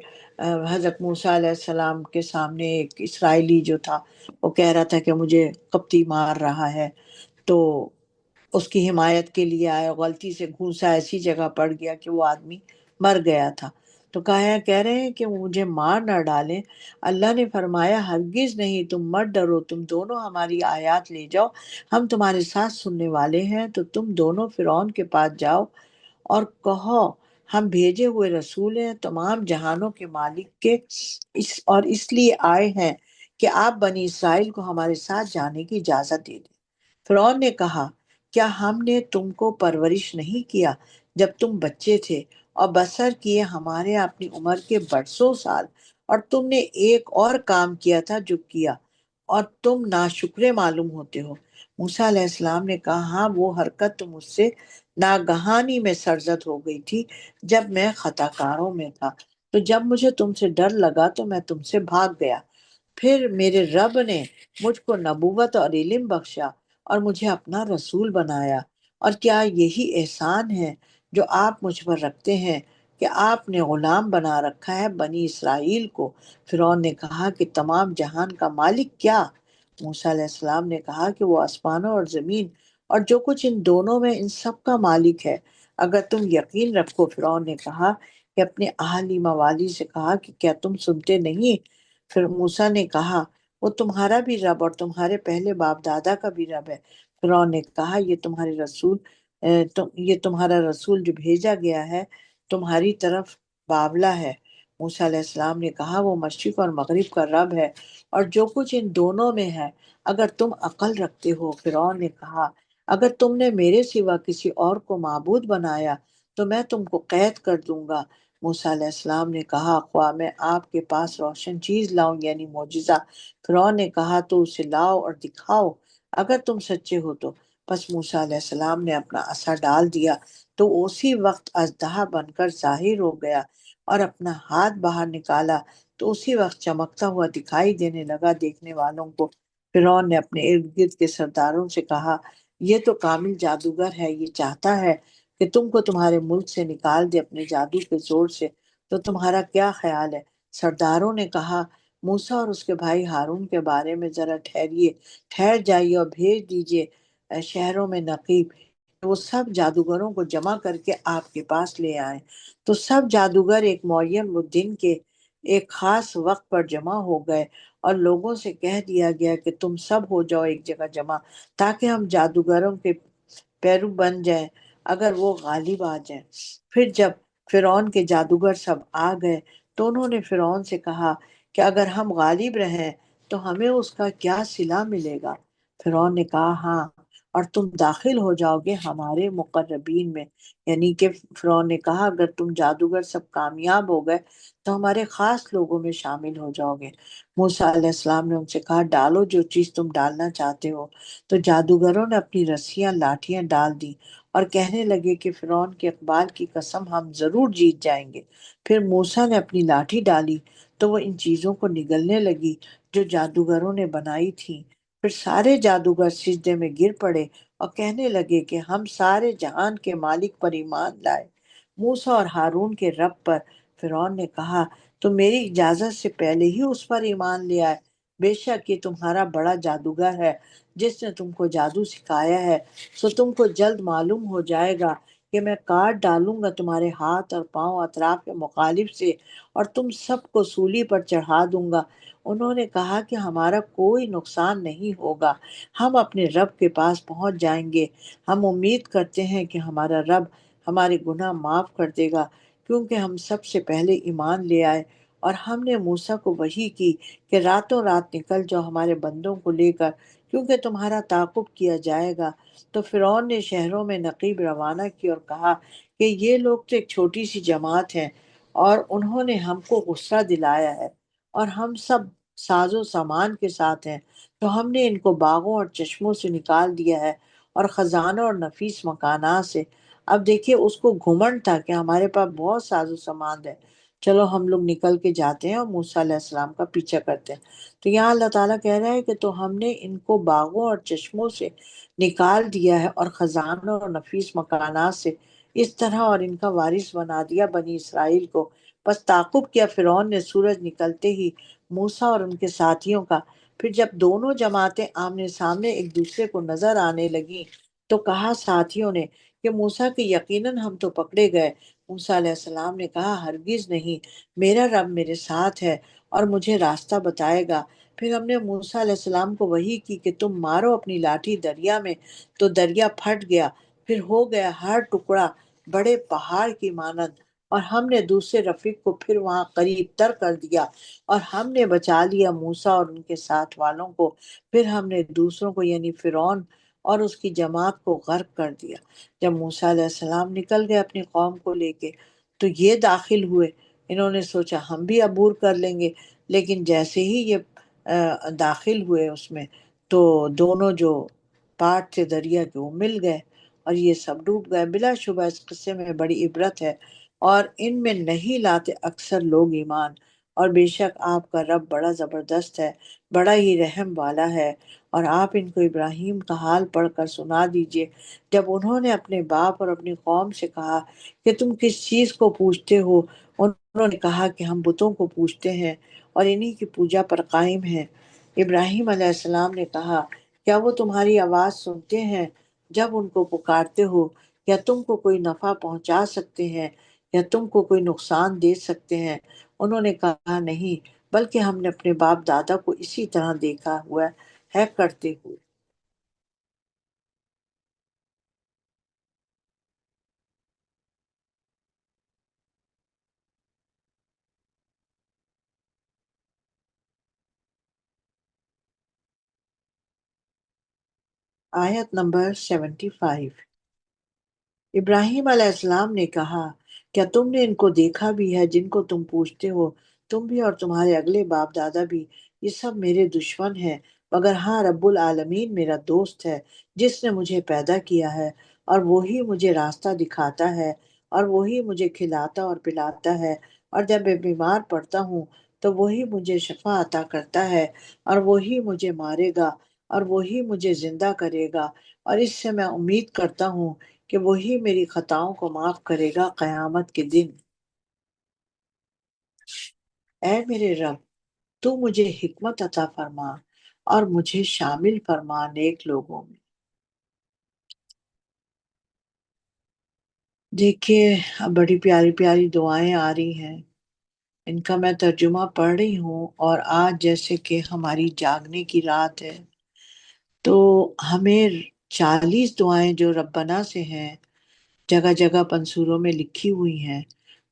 حضرت موسیٰ علیہ السلام کے سامنے ایک اسرائیلی جو تھا وہ کہہ رہا تھا کہ مجھے قبطی مار رہا ہے، تو اس کی حمایت کے لیے آئے، غلطی سے گھوسا ایسی جگہ پڑ گیا کہ وہ آدمی مر گیا تھا، تو کہہ رہے ہیں کہ وہ مجھے مار نہ ڈالیں۔ اللہ نے فرمایا ہرگز نہیں، تم مت ڈرو، تم دونوں ہماری آیات لے جاؤ، ہم تمہارے ساتھ سننے والے ہیں۔ تو تم دونوں فرعون کے پاس جاؤ اور کہو ہم بھیجے ہوئے رسول ہیں تمام جہانوں کے مالک کے، اور اس لیے آئے ہیں کہ آپ بنی اسرائیل کو ہمارے ساتھ جانے کی اجازت دے دیں۔ فرعون نے کہا کیا ہم نے تم کو پرورش نہیں کیا جب تم بچے تھے، اور بسر کیے ہمارے اپنی عمر کے برسوں سال، اور تم نے ایک اور کام کیا تھا جو کیا، اور تم ناشکرے معلوم ہوتے ہو۔ موسیٰ علیہ السلام نے کہا ہاں، وہ حرکت تو مجھ سے ناگہانی میں سرزد ہو گئی تھی جب میں خطا کاروں میں تھا، تو جب مجھے تم سے ڈر لگا تو میں تم سے بھاگ گیا۔ پھر میرے رب نے مجھ کو نبوت اور علم بخشا اور مجھے اپنا رسول بنایا، اور کیا یہی احسان ہے جو آپ مجھ پر رکھتے ہیں کہ آپ نے غلام بنا رکھا ہے بنی اسرائیل کو؟ فرعون نے کہا کہ تمام جہان کا مالک کیا؟ موسیٰ علیہ السلام نے کہا کہ وہ آسمانوں اور زمین اور جو کچھ ان دونوں میں، ان سب کا مالک ہے، اگر تم یقین رکھو۔ فرعون نے کہا کہ اپنے اہلی موالی سے کہا کہ کیا تم سنتے نہیں؟ پھر موسیٰ نے کہا وہ تمہارا بھی رب اور تمہارے پہلے باپ دادا کا بھی رب ہے۔ فرعون نے کہا یہ تمہارا رسول جو بھیجا گیا ہے تمہاری طرف بابلا ہے۔ موسیٰ علیہ السلام نے کہا وہ مشرق اور مغرب کا رب ہے اور جو کچھ ان دونوں میں ہے، اگر تم عقل رکھتے ہو۔ فرعون نے کہا اگر تم نے میرے سوا کسی اور کو معبود بنایا تو میں تم کو قید کر دوں گا۔ موسیٰ علیہ السلام نے کہا خواہ میں آپ کے پاس روشن چیز لاؤں یعنی معجزہ۔ فرعون نے کہا تو اسے لاؤ اور دکھاؤ اگر تم سچے ہو تو۔ پس موسیٰ علیہ السلام نے اپنا عصا ڈال دیا تو اسی وقت اژدہا بن کر ظاہر ہو گیا، اور اپنا ہاتھ باہر نکالا تو اسی وقت چمکتا ہوا دکھائی دینے لگا دیکھنے والوں کو۔ فرعون نے اپنے ارد گرد کے سرداروں سے کہا یہ تو کامل جادوگر ہے، یہ چاہتا ہے کہ تم کو تمہارے ملک سے نکال دے اپنے جادو کے زور سے، تو تمہارا کیا خیال ہے؟ سرداروں نے کہا موسیٰ اور اس کے بھائی ہارون کے بارے میں ذرا ٹھہر جائیے اور بھیج دیجیے شہروں میں نقیب، وہ سب جادوگروں کو جمع کر کے آپ کے پاس لے آئیں۔ تو سب جادوگر ایک معین دن کے ایک خاص وقت پر جمع ہو گئے، اور لوگوں سے کہہ دیا گیا کہ تم سب ہو جاؤ ایک جگہ جمع، تاکہ ہم جادوگروں کے پیرو بن جائیں اگر وہ غالب آ جائیں۔ پھر جب فرعون کے جادوگر سب آ گئے تو انہوں نے فرعون سے کہا کہ اگر ہم غالب رہیں تو ہمیں اس کا کیا صلہ ملے گا؟ فرعون نے کہا ہاں، اور تم داخل ہو جاؤ گے ہمارے مقربین میں، یعنی کہ فرعون نے کہا اگر تم جادوگر سب کامیاب ہو گئے تو ہمارے خاص لوگوں میں شامل ہو جاؤ گے۔ موسیٰ علیہ السلام نے ان سے کہا ڈالو جو چیز تم ڈالنا چاہتے ہو۔ تو جادوگروں نے اپنی رسیاں لاٹھیاں ڈال دی اور کہنے لگے کہ فرعون کے اقبال کی قسم ہم ضرور جیت جائیں گے۔ پھر موسیٰ نے اپنی لاٹھی ڈالی تو وہ ان چیزوں کو نگلنے لگی جو جادوگروں نے بنائی تھی۔ پھر سارے جادوگر سجدے میں گر پڑے اور کہنے لگے کہ ہم سارے جہان کے مالک پر ایمان لائے، موسیٰ اور ہارون کے رب پر۔ فرعون نے کہا تو میری اجازت سے پہلے ہی اس پر ایمان لے آئے، بے شک یہ تمہارا بڑا جادوگر ہے جس نے تم کو جادو سکھایا ہے، سو تم کو جلد معلوم ہو جائے گا کہ میں کاٹ ڈالوں گا تمہارے ہاتھ اور پاؤں اطراف کے مخالف سے، اور تم سب کو سولی پر چڑھا دوں گا۔ انہوں نے کہا کہ ہمارا کوئی نقصان نہیں ہوگا، ہم اپنے رب کے پاس پہنچ جائیں گے۔ ہم امید کرتے ہیں کہ ہمارا رب ہمارے گناہ معاف کر دے گا، کیونکہ ہم سب سے پہلے ایمان لے آئے، اور ہم نے موسیٰ کو وحی کی کہ راتوں رات نکل جاؤ ہمارے بندوں کو لے کر، کیونکہ تمہارا تعاقب کیا جائے گا۔ تو فرعون نے شہروں میں نقیب روانہ کی اور کہا کہ یہ لوگ تو ایک چھوٹی سی جماعت ہیں، اور انہوں نے ہم کو غصہ دلایا ہے، اور ہم سب ساز و سامان کے ساتھ ہیں، تو ہم نے ان کو باغوں اور چشموں سے نکال دیا ہے اور خزانوں اور نفیس مکانات سے۔ اب دیکھیے اس کو گھمنڈ تھا کہ ہمارے پاس بہت ساز و سامان ہے، چلو ہم لوگ نکل کے جاتے ہیں اور موسیٰ علیہ السلام کا پیچھا کرتے ہیں۔ تو یہاں اللہ تعالیٰ کہہ رہا ہے کہ تو ہم نے ان کو باغوں اور چشموں سے نکال دیا ہے اور خزانوں اور نفیس مکانات سے، اس طرح اور ان کا وارث بنا دیا بنی اسرائیل کو۔ بس تعاقب کیا فرعون نے سورج نکلتے ہی موسیٰ اور ان کے ساتھیوں کا۔ پھر جب دونوں جماعتیں آمنے سامنے ایک دوسرے کو نظر آنے لگیں تو کہا ساتھیوں نے کہ موسیٰ کہ یقیناً ہم تو پکڑے گئے۔ موسیٰ علیہ السلام نے کہا ہرگز نہیں، میرا رب میرے ساتھ ہے اور مجھے راستہ بتائے گا۔ پھر ہم نے موسیٰ علیہ السلام کو وحی کی کہ تم مارو اپنی لاٹھی دریا میں، تو دریا پھٹ گیا، پھر ہو گیا ہر ٹکڑا بڑے پہاڑ کی مانند، اور ہم نے دوسرے رفیق کو پھر وہاں قریب تر کر دیا، اور ہم نے بچا لیا موسیٰ اور ان کے ساتھ والوں کو۔ پھر ہم نے دوسروں کو یعنی فرعون اور اس کی جماعت کو غرق کر دیا۔ جب موسیٰ علیہ السلام نکل گئے اپنی قوم کو لے کے تو یہ داخل ہوئے، انہوں نے سوچا ہم بھی عبور کر لیں گے، لیکن جیسے ہی یہ داخل ہوئے اس میں، تو دونوں جو پاٹ سے دریا کے وہ مل گئے اور یہ سب ڈوب گئے۔ بلا شبہ اس قصے میں بڑی عبرت ہے اور ان میں نہیں لاتے اکثر لوگ ایمان۔ اور بے شک آپ کا رب بڑا زبردست ہے، بڑا ہی رحم والا ہے۔ اور آپ ان کو ابراہیم کا حال پڑھ کر سنا دیجئے جب انہوں نے اپنے باپ اور اپنی قوم سے کہا کہ تم کس چیز کو پوجتے ہو؟ انہوں نے کہا کہ ہم بتوں کو پوجتے ہیں اور انہی کی پوجا پر قائم ہیں۔ ابراہیم علیہ السلام نے کہا کیا وہ تمہاری آواز سنتے ہیں جب ان کو پکارتے ہو؟ یا تم کو کوئی نفع پہنچا سکتے ہیں یا تم کو کوئی نقصان دے سکتے ہیں؟ انہوں نے کہا نہیں، بلکہ ہم نے اپنے باپ دادا کو اسی طرح دیکھا ہوا ہے کرتے ہوئے۔ آیت نمبر 75۔ ابراہیم علیہ السلام نے کہا کیا تم نے ان کو دیکھا بھی ہے جن کو تم پوچھتے ہو؟ تم بھی اور تمہارے اگلے باپ دادا بھی، یہ سب میرے دشمن ہیں، مگر ہاں رب العالمین میرا دوست ہے جس نے مجھے پیدا کیا ہے، اور وہی مجھے راستہ دکھاتا ہے، اور وہی مجھے کھلاتا اور پلاتا ہے، اور جب میں بیمار پڑتا ہوں تو وہی مجھے شفا عطا کرتا ہے، اور وہی مجھے مارے گا اور وہی مجھے زندہ کرے گا، اور اس سے میں امید کرتا ہوں کہ وہی میری خطاؤں کو معاف کرے گا قیامت کے دن۔ اے میرے رب، تو مجھے حکمت عطا فرما اور مجھے شامل فرما نیک لوگوں میں۔ دیکھیے، اب بڑی پیاری پیاری دعائیں آ رہی ہیں، ان کا میں ترجمہ پڑھ رہی ہوں۔ اور آج جیسے کہ ہماری جاگنے کی رات ہے تو ہمیں 40 دعائیں جو ربنا سے ہیں، جگہ جگہ پنسوروں میں لکھی ہوئی ہیں،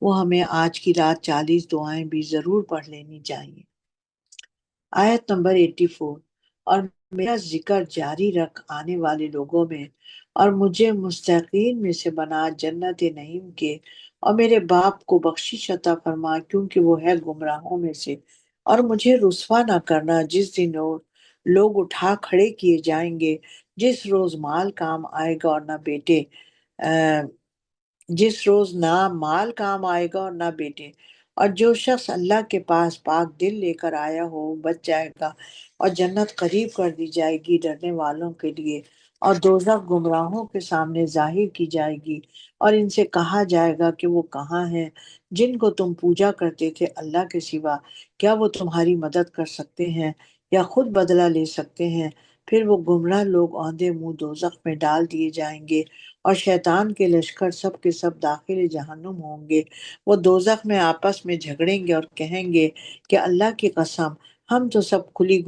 وہ ہمیں آج کی رات 40 دعائیں بھی ضرور پڑھ لینی چاہیے۔ آیت نمبر 84۔ اور میرا ذکر جاری رکھ آنے والے لوگوں میں، اور مجھے مستحقین میں سے بنا جنت نعیم کے، اور میرے باپ کو بخشش عطا فرما کیونکہ وہ ہے گمراہوں میں سے، اور مجھے رسوا نہ کرنا جس دن لوگ اٹھا کھڑے کیے جائیں گے، جس روز مال کام آئے گا اور نہ بیٹے، جس روز نہ مال کام آئے گا اور نہ بیٹے، اور جو شخص اللہ کے پاس پاک دل لے کر آیا ہو بچ جائے گا، اور جنت قریب کر دی جائے گی ڈرنے والوں کے لیے، اور دوزخ گمراہوں کے سامنے ظاہر کی جائے گی، اور ان سے کہا جائے گا کہ وہ کہاں ہیں جن کو تم پوجا کرتے تھے اللہ کے سوا؟ کیا وہ تمہاری مدد کر سکتے ہیں یا خود بدلہ لے سکتے ہیں؟ پھر وہ گمراہ لوگ اوندے منہ دوزخ میں ڈال دیے جائیں گے، اور شیطان کے لشکر سب کے سب داخل جہنم ہوں گے۔ وہ دوزخ میں آپس میں جھگڑیں گے اور کہیں گے کہ اللہ کی قسم، ہم تو سب کھلی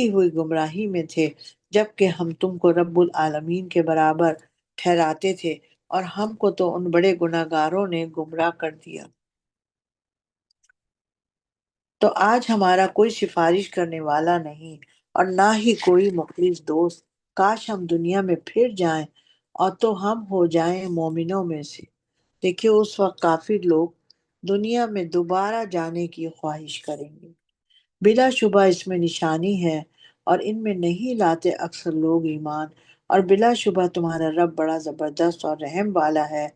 ہوئی گمراہی میں تھے، جبکہ ہم تم کو رب العالمین کے برابر ٹھہراتے تھے، اور ہم کو تو ان بڑے گناہ گاروں نے گمراہ کر دیا۔ تو آج ہمارا کوئی سفارش کرنے والا نہیں اور نہ ہی کوئی مخلص دوست۔ کاش ہم دنیا میں پھر جائیں اور تو ہم ہو جائیں مومنوں میں سے۔ دیکھیے، اس وقت کافر لوگ دنیا میں دوبارہ جانے کی خواہش کریں گے۔ بلا شبہ اس میں نشانی ہے اور ان میں نہیں لاتے اکثر لوگ ایمان۔ اور بلا شبہ تمہارا رب بڑا زبردست اور رحم والا ہے۔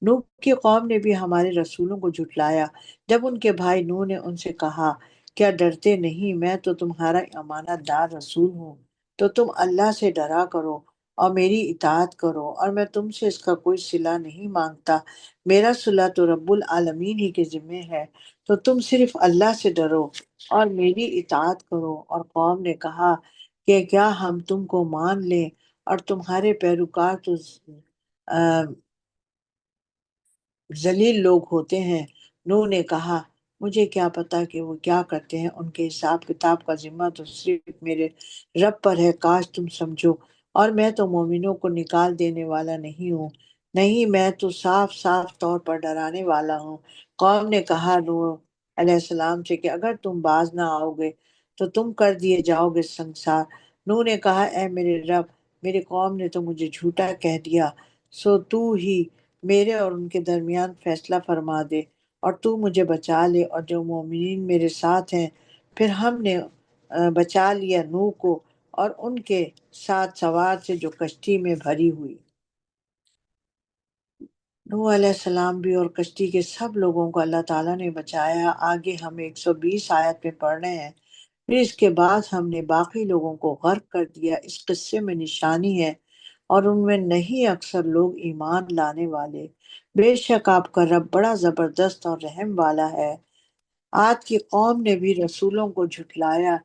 نوح کی قوم نے بھی ہمارے رسولوں کو جھٹلایا جب ان کے بھائی نوح نے ان سے کہا کیا ڈرتے نہیں؟ میں تو تمہارا امانت دار رسول ہوں، تو تم اللہ سے ڈرا کرو اور میری اطاعت کرو، اور میں تم سے اس کا کوئی صلہ نہیں مانگتا، میرا صلہ تو رب العالمین ہی کے ذمہ ہے، تو تم صرف اللہ سے ڈرو اور میری اطاعت کرو۔ اور قوم نے کہا کہ کیا ہم تم کو مان لیں، اور تمہارے پیروکار تو ذلیل لوگ ہوتے ہیں۔ نوح نے کہا مجھے کیا پتا کہ وہ کیا کرتے ہیں، ان کے حساب کتاب کا ذمہ تو صرف میرے رب پر ہے، کاش تم سمجھو۔ اور میں تو مومنوں کو نکال دینے والا نہیں ہوں، نہیں، میں تو صاف صاف طور پر ڈرانے والا ہوں۔ قوم نے کہا نوح علیہ السلام سے کہ اگر تم باز نہ آؤ گے تو تم کر دیے جاؤ گے سنسار۔ نوح نے کہا اے میرے رب، میری قوم نے تو مجھے جھوٹا کہہ دیا، سو تو ہی میرے اور ان کے درمیان فیصلہ فرما دے اور تو مجھے بچا لے اور جو مومنین میرے ساتھ ہیں۔ پھر ہم نے بچا لیا نوح کو اور ان کے ساتھ سوار سے جو کشتی میں بھری ہوئی۔ نوح علیہ السلام بھی اور کشتی کے سب لوگوں کو اللہ تعالیٰ نے بچایا۔ آگے ہم 120 آیت میں پڑھ رہے ہیں، پھر اس کے بعد ہم نے باقی لوگوں کو غرق کر دیا۔ اس قصے میں نشانی ہے اور ان میں نہیں اکثر لوگ ایمان لانے والے۔ بے شک آپ کا رب بڑا زبردست اور رحم والا ہے۔ عاد کی قوم نے بھی رسولوں کو جھٹلایا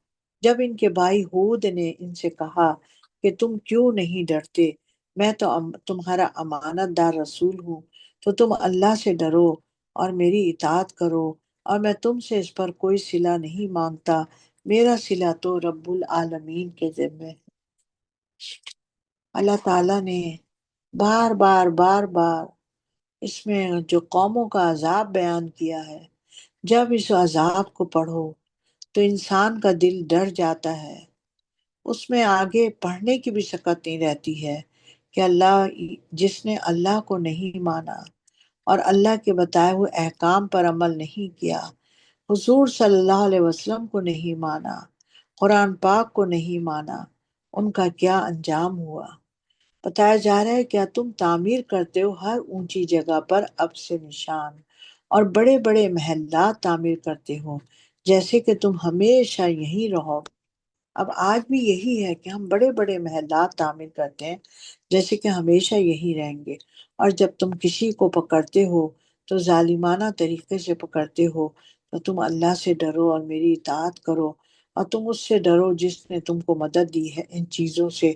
جب ان کے بھائی ہود نے ان سے کہا کہ تم کیوں نہیں ڈرتے، میں تو تمہارا امانت دار رسول ہوں، تو تم اللہ سے ڈرو اور میری اطاعت کرو، اور میں تم سے اس پر کوئی صلہ نہیں مانگتا، میرا صلہ تو رب العالمین کے ذمہ ہے۔ اللہ تعالیٰ نے بار بار بار بار اس میں جو قوموں کا عذاب بیان کیا ہے، جب اس عذاب کو پڑھو تو انسان کا دل ڈر جاتا ہے۔ اس میں آگے پڑھنے کی بھی سکت نہیں رہتی ہے کہ جس نے اللہ کو نہیں مانا اور اللہ کے بتائے ہوئے احکام پر عمل نہیں کیا، حضور صلی اللہ علیہ وسلم کو نہیں مانا، قرآن پاک کو نہیں مانا، ان کا کیا انجام ہوا۔ بتایا جا رہا ہے، کیا تم تعمیر کرتے ہو ہر اونچی جگہ پر اب سے نشان، اور بڑے بڑے محلات تعمیر کرتے ہو جیسے کہ تم ہمیشہ یہیں رہو۔ اب آج بھی یہی ہے کہ ہم بڑے بڑے محلات تعمیر کرتے ہیں جیسے کہ ہمیشہ یہی رہیں گے، اور جب تم کسی کو پکڑتے ہو تو ظالمانہ طریقے سے پکڑتے ہو، تو تم اللہ سے ڈرو اور میری اطاعت کرو، اور تم اس سے ڈرو جس نے تم کو مدد دی ہے ان چیزوں سے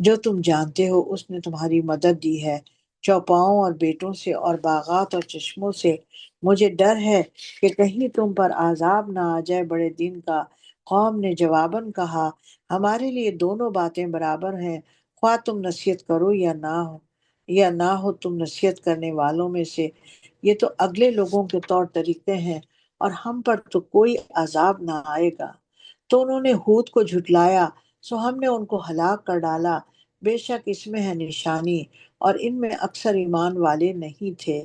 جو تم جانتے ہو اس نے تمہاری مدد دی ہے، چوپاؤں اور بیٹوں سے اور باغات اور چشموں سے۔ مجھے ڈر ہے کہ کہیں تم پر عذاب نہ آ جائے بڑے دن کا۔ قوم نے جواباً کہا، ہمارے لیے دونوں باتیں برابر ہیں، خواہ تم نصیحت کرو یا نہ ہو تم نصیحت کرنے والوں میں سے، یہ تو اگلے لوگوں کے طور طریقے ہیں، اور ہم پر تو کوئی عذاب نہ آئے گا۔ تو انہوں نے ہود کو جھٹلایا، سو ہم نے ان کو ہلاک کر ڈالا۔ بے شک اس میں ہے نشانی، اور ان میں اکثر ایمان والے نہیں تھے،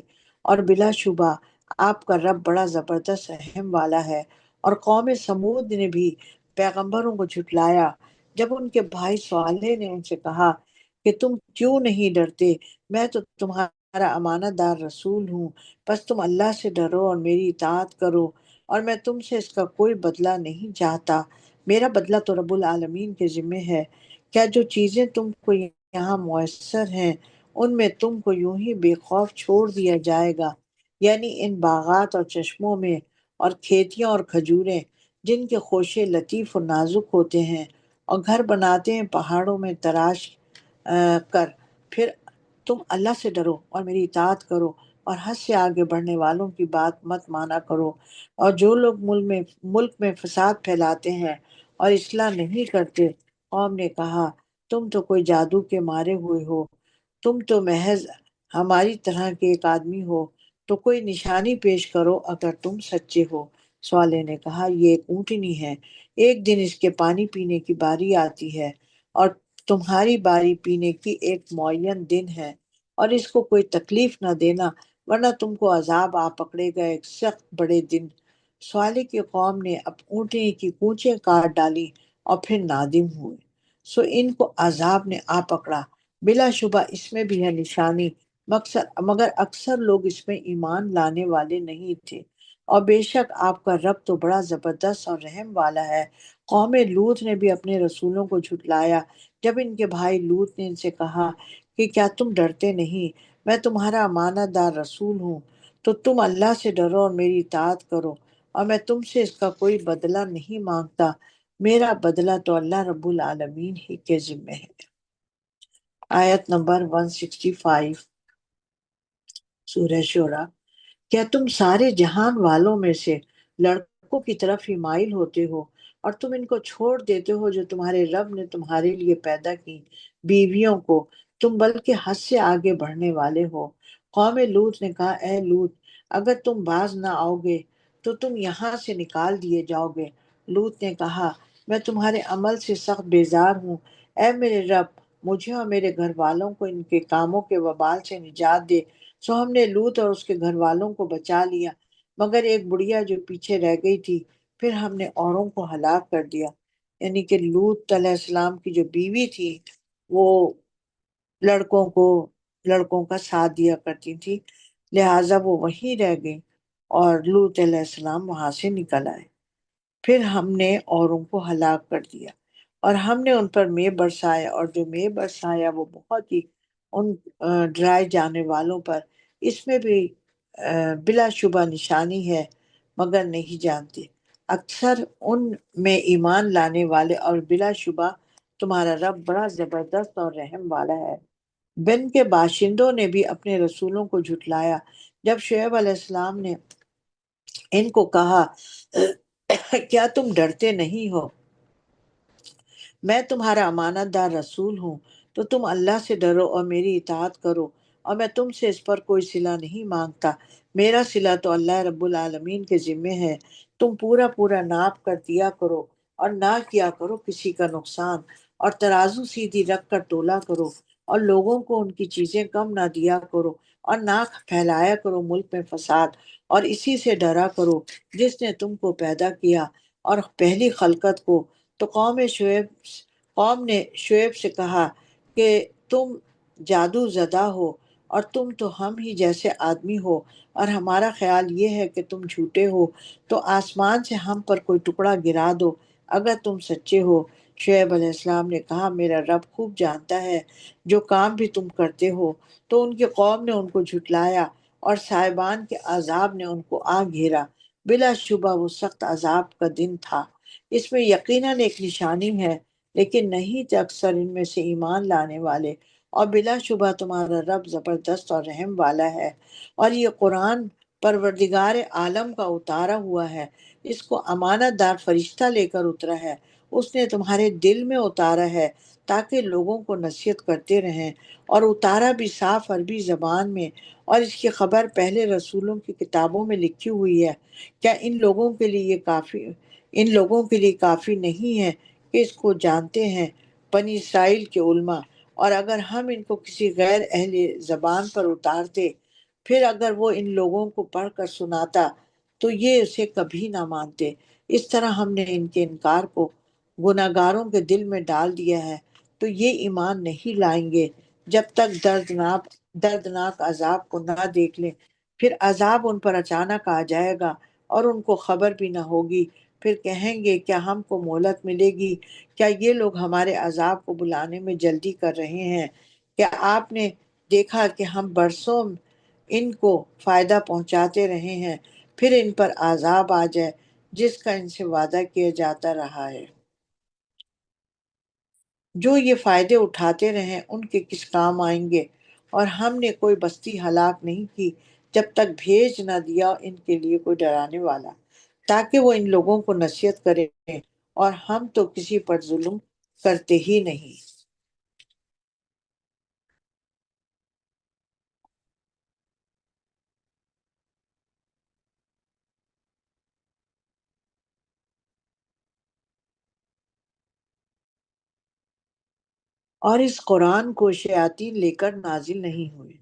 اور بلا شبہ آپ کا رب بڑا زبردست رحم والا ہے۔ اور قوم سمود نے بھی پیغمبروں کو جھٹلایا جب ان کے بھائی صالح نے ان سے کہا کہ تم کیوں نہیں ڈرتے، میں تو تمہارا امانت دار رسول ہوں، بس تم اللہ سے ڈرو اور میری اطاعت کرو، اور میں تم سے اس کا کوئی بدلہ نہیں چاہتا، میرا بدلہ تو رب العالمین کے ذمہ ہے۔ کیا جو چیزیں تم کو یہاں میسر ہیں ان میں تم کو یوں ہی بے خوف چھوڑ دیا جائے گا؟ یعنی ان باغات اور چشموں میں، اور کھیتیاں اور کھجوریں جن کے خوشے لطیف اور نازک ہوتے ہیں، اور گھر بناتے ہیں پہاڑوں میں تراش کر۔ پھر تم اللہ سے ڈرو اور میری اطاعت کرو، اور حد سے آگے بڑھنے والوں کی بات مت مانا کرو، اور جو لوگ ملک میں فساد پھیلاتے ہیں اور اصلاح نہیں کرتے۔ قوم نے کہا، تم تو کوئی جادو کے مارے ہوئے ہو، تم تو محض ہماری طرح کے ایک آدمی ہو، تو کوئی نشانی پیش کرو اگر تم سچے ہو۔ صالح نے کہا، یہ ایک اونٹنی ہے، ایک دن اس کے پانی پینے کی باری آتی ہے، اور تمہاری باری پینے کی ایک معین دن ہے، اور اس کو کوئی تکلیف نہ دینا، ورنہ تم کو عذاب آ پکڑے گا ایک سخت بڑے دن۔ صالح کی قوم نے اب اونٹنی کی کونچیں کاٹ ڈالی اور پھر نادم ہوئے، سو ان کو عذاب نے آ پکڑا۔ بلا شبہ اس میں بھی ہے نشانی، مگر اکثر لوگ اس میں ایمان لانے والے نہیں تھے۔ اور بے شک آپ کا رب تو بڑا زبردست اور رحم والا ہے۔ قوم لوط نے بھی اپنے رسولوں کو جھٹلایا جب ان کے بھائی لوط نے ان سے کہا کہ کیا تم ڈرتے نہیں، میں تمہارا امانت دار رسول ہوں، تو تم اللہ سے ڈرو اور میری اطاعت کرو، اور میں تم سے اس کا کوئی بدلہ نہیں مانگتا، میرا بدلہ تو اللہ رب العالمین ہی کے ذمہ ہے۔ آیت نمبر 165، سورہ شورہ۔ کیا تم سارے جہان والوں میں سے لڑکوں کی طرف ہی مائل ہوتے ہو، اور تم ان کو چھوڑ دیتے ہو جو تمہارے رب نے تمہارے لیے پیدا کی بیویوں کو، تم بلکہ حد سے آگے بڑھنے والے ہو۔ قوم لوط نے کہا، اے لوط، اگر تم باز نہ آؤ گے تو تم یہاں سے نکال دیے جاؤ گے۔ لوط نے کہا، میں تمہارے عمل سے سخت بیزار ہوں، اے میرے رب، مجھے اور میرے گھر والوں کو ان کے کاموں کے وبال سے نجات دے۔ سو ہم نے لوط اور اس کے گھر والوں کو بچا لیا، مگر ایک بڑھیا جو پیچھے رہ گئی تھی، پھر ہم نے اوروں کو ہلاک کر دیا۔ یعنی کہ لوط علیہ السلام کی جو بیوی تھی وہ لڑکوں کو لڑکوں کا ساتھ دیا کرتی تھی، لہٰذا وہ وہیں رہ گئی اور لوط علیہ السلام وہاں سے نکل آئے۔ پھر ہم نے اوروں کو ہلاک کر دیا اور ہم نے ان پر مے برسایا، اور جو مے برسایا وہ بہت ہی ان ڈرائے جانے والوں پر، اس میں بھی بلا شبہ نشانی ہے مگر نہیں جانتے۔ اکثر ان میں ایمان لانے والے، اور بلا شبہ تمہارا رب بڑا زبردست اور رحم والا ہے۔ بن کے باشندوں نے بھی اپنے رسولوں کو جھٹلایا۔ جب شعیب علیہ السلام نے ان کو کہا کیا تم ڈرتے نہیں ہو؟ میں تمہارا امانت دار رسول ہوں، تو تم اللہ سے ڈرو اور میری اطاعت کرو، اور میں تم سے اس پر کوئی صلہ نہیں مانگتا، میرا صلہ تو اللہ رب العالمین کے ذمے ہے۔ تم پورا پورا ناپ کر دیا کرو اور نہ کیا کرو کسی کا نقصان، اور ترازو سیدھی رکھ کر تولا کرو، اور لوگوں کو ان کی چیزیں کم نہ دیا کرو، اور نہ پھیلایا کرو ملک میں فساد، اور اسی سے ڈرا کرو جس نے تم کو پیدا کیا اور پہلی خلقت کو۔ تو قوم نے شعیب سے کہا کہ تم جادو زدہ ہو، اور تم تو ہم ہی جیسے آدمی ہو، اور ہمارا خیال یہ ہے کہ تم جھوٹے ہو، تو آسمان سے ہم پر کوئی ٹکڑا گرا دو اگر تم سچے ہو۔ شعیب علیہ السلام نے کہا میرا رب خوب جانتا ہے جو کام بھی تم کرتے ہو۔ تو ان کی قوم نے ان کو جھٹلایا، اور صاحبان کے عذاب نے ان کو آ گھیرا۔ بلا شبہ وہ سخت عذاب کا دن تھا، اس میں یقیناً ایک نشانی ہے، لیکن نہیں تھے اکثر ان میں سے ایمان لانے والے۔ اور بلا شبہ تمہارا رب زبردست اور رحم والا ہے۔ اور یہ قرآن پروردگار عالم کا اتارا ہوا ہے، اس کو امانت دار فرشتہ لے کر اترا ہے، اس نے تمہارے دل میں اتارا ہے تاکہ لوگوں کو نصیحت کرتے رہیں، اور اتارا بھی صاف عربی زبان میں، اور اس کی خبر پہلے رسولوں کی کتابوں میں لکھی ہوئی ہے۔ کیا ان لوگوں کے لیے کافی نہیں ہے کہ اس کو جانتے ہیں بنی اسرائیل کے علماء؟ اور اگر ہم ان کو کسی غیر اہل زبان پر اتارتے، پھر اگر وہ ان لوگوں کو پڑھ کر سناتا تو یہ اسے کبھی نہ مانتے۔ اس طرح ہم نے ان کے انکار کو گناہگاروں کے دل میں ڈال دیا ہے، تو یہ ایمان نہیں لائیں گے جب تک دردناک عذاب کو نہ دیکھ لیں۔ پھر عذاب ان پر اچانک آ جائے گا اور ان کو خبر بھی نہ ہوگی، پھر کہیں گے کیا ہم کو مہلت ملے گی؟ کیا یہ لوگ ہمارے عذاب کو بلانے میں جلدی کر رہے ہیں؟ کیا آپ نے دیکھا کہ ہم برسوں ان کو فائدہ پہنچاتے رہے ہیں، پھر ان پر عذاب آ جائے جس کا ان سے وعدہ کیا جاتا رہا ہے؟ جو یہ فائدے اٹھاتے رہیں ان کے کس کام آئیں گے؟ اور ہم نے کوئی بستی ہلاک نہیں کی جب تک بھیج نہ دیا ان کے لیے کوئی ڈرانے والا، تاکہ وہ ان لوگوں کو نصیحت کرے، اور ہم تو کسی پر ظلم کرتے ہی نہیں۔ اور اس قرآن کو شیاطین لے کر نازل نہیں ہوئے،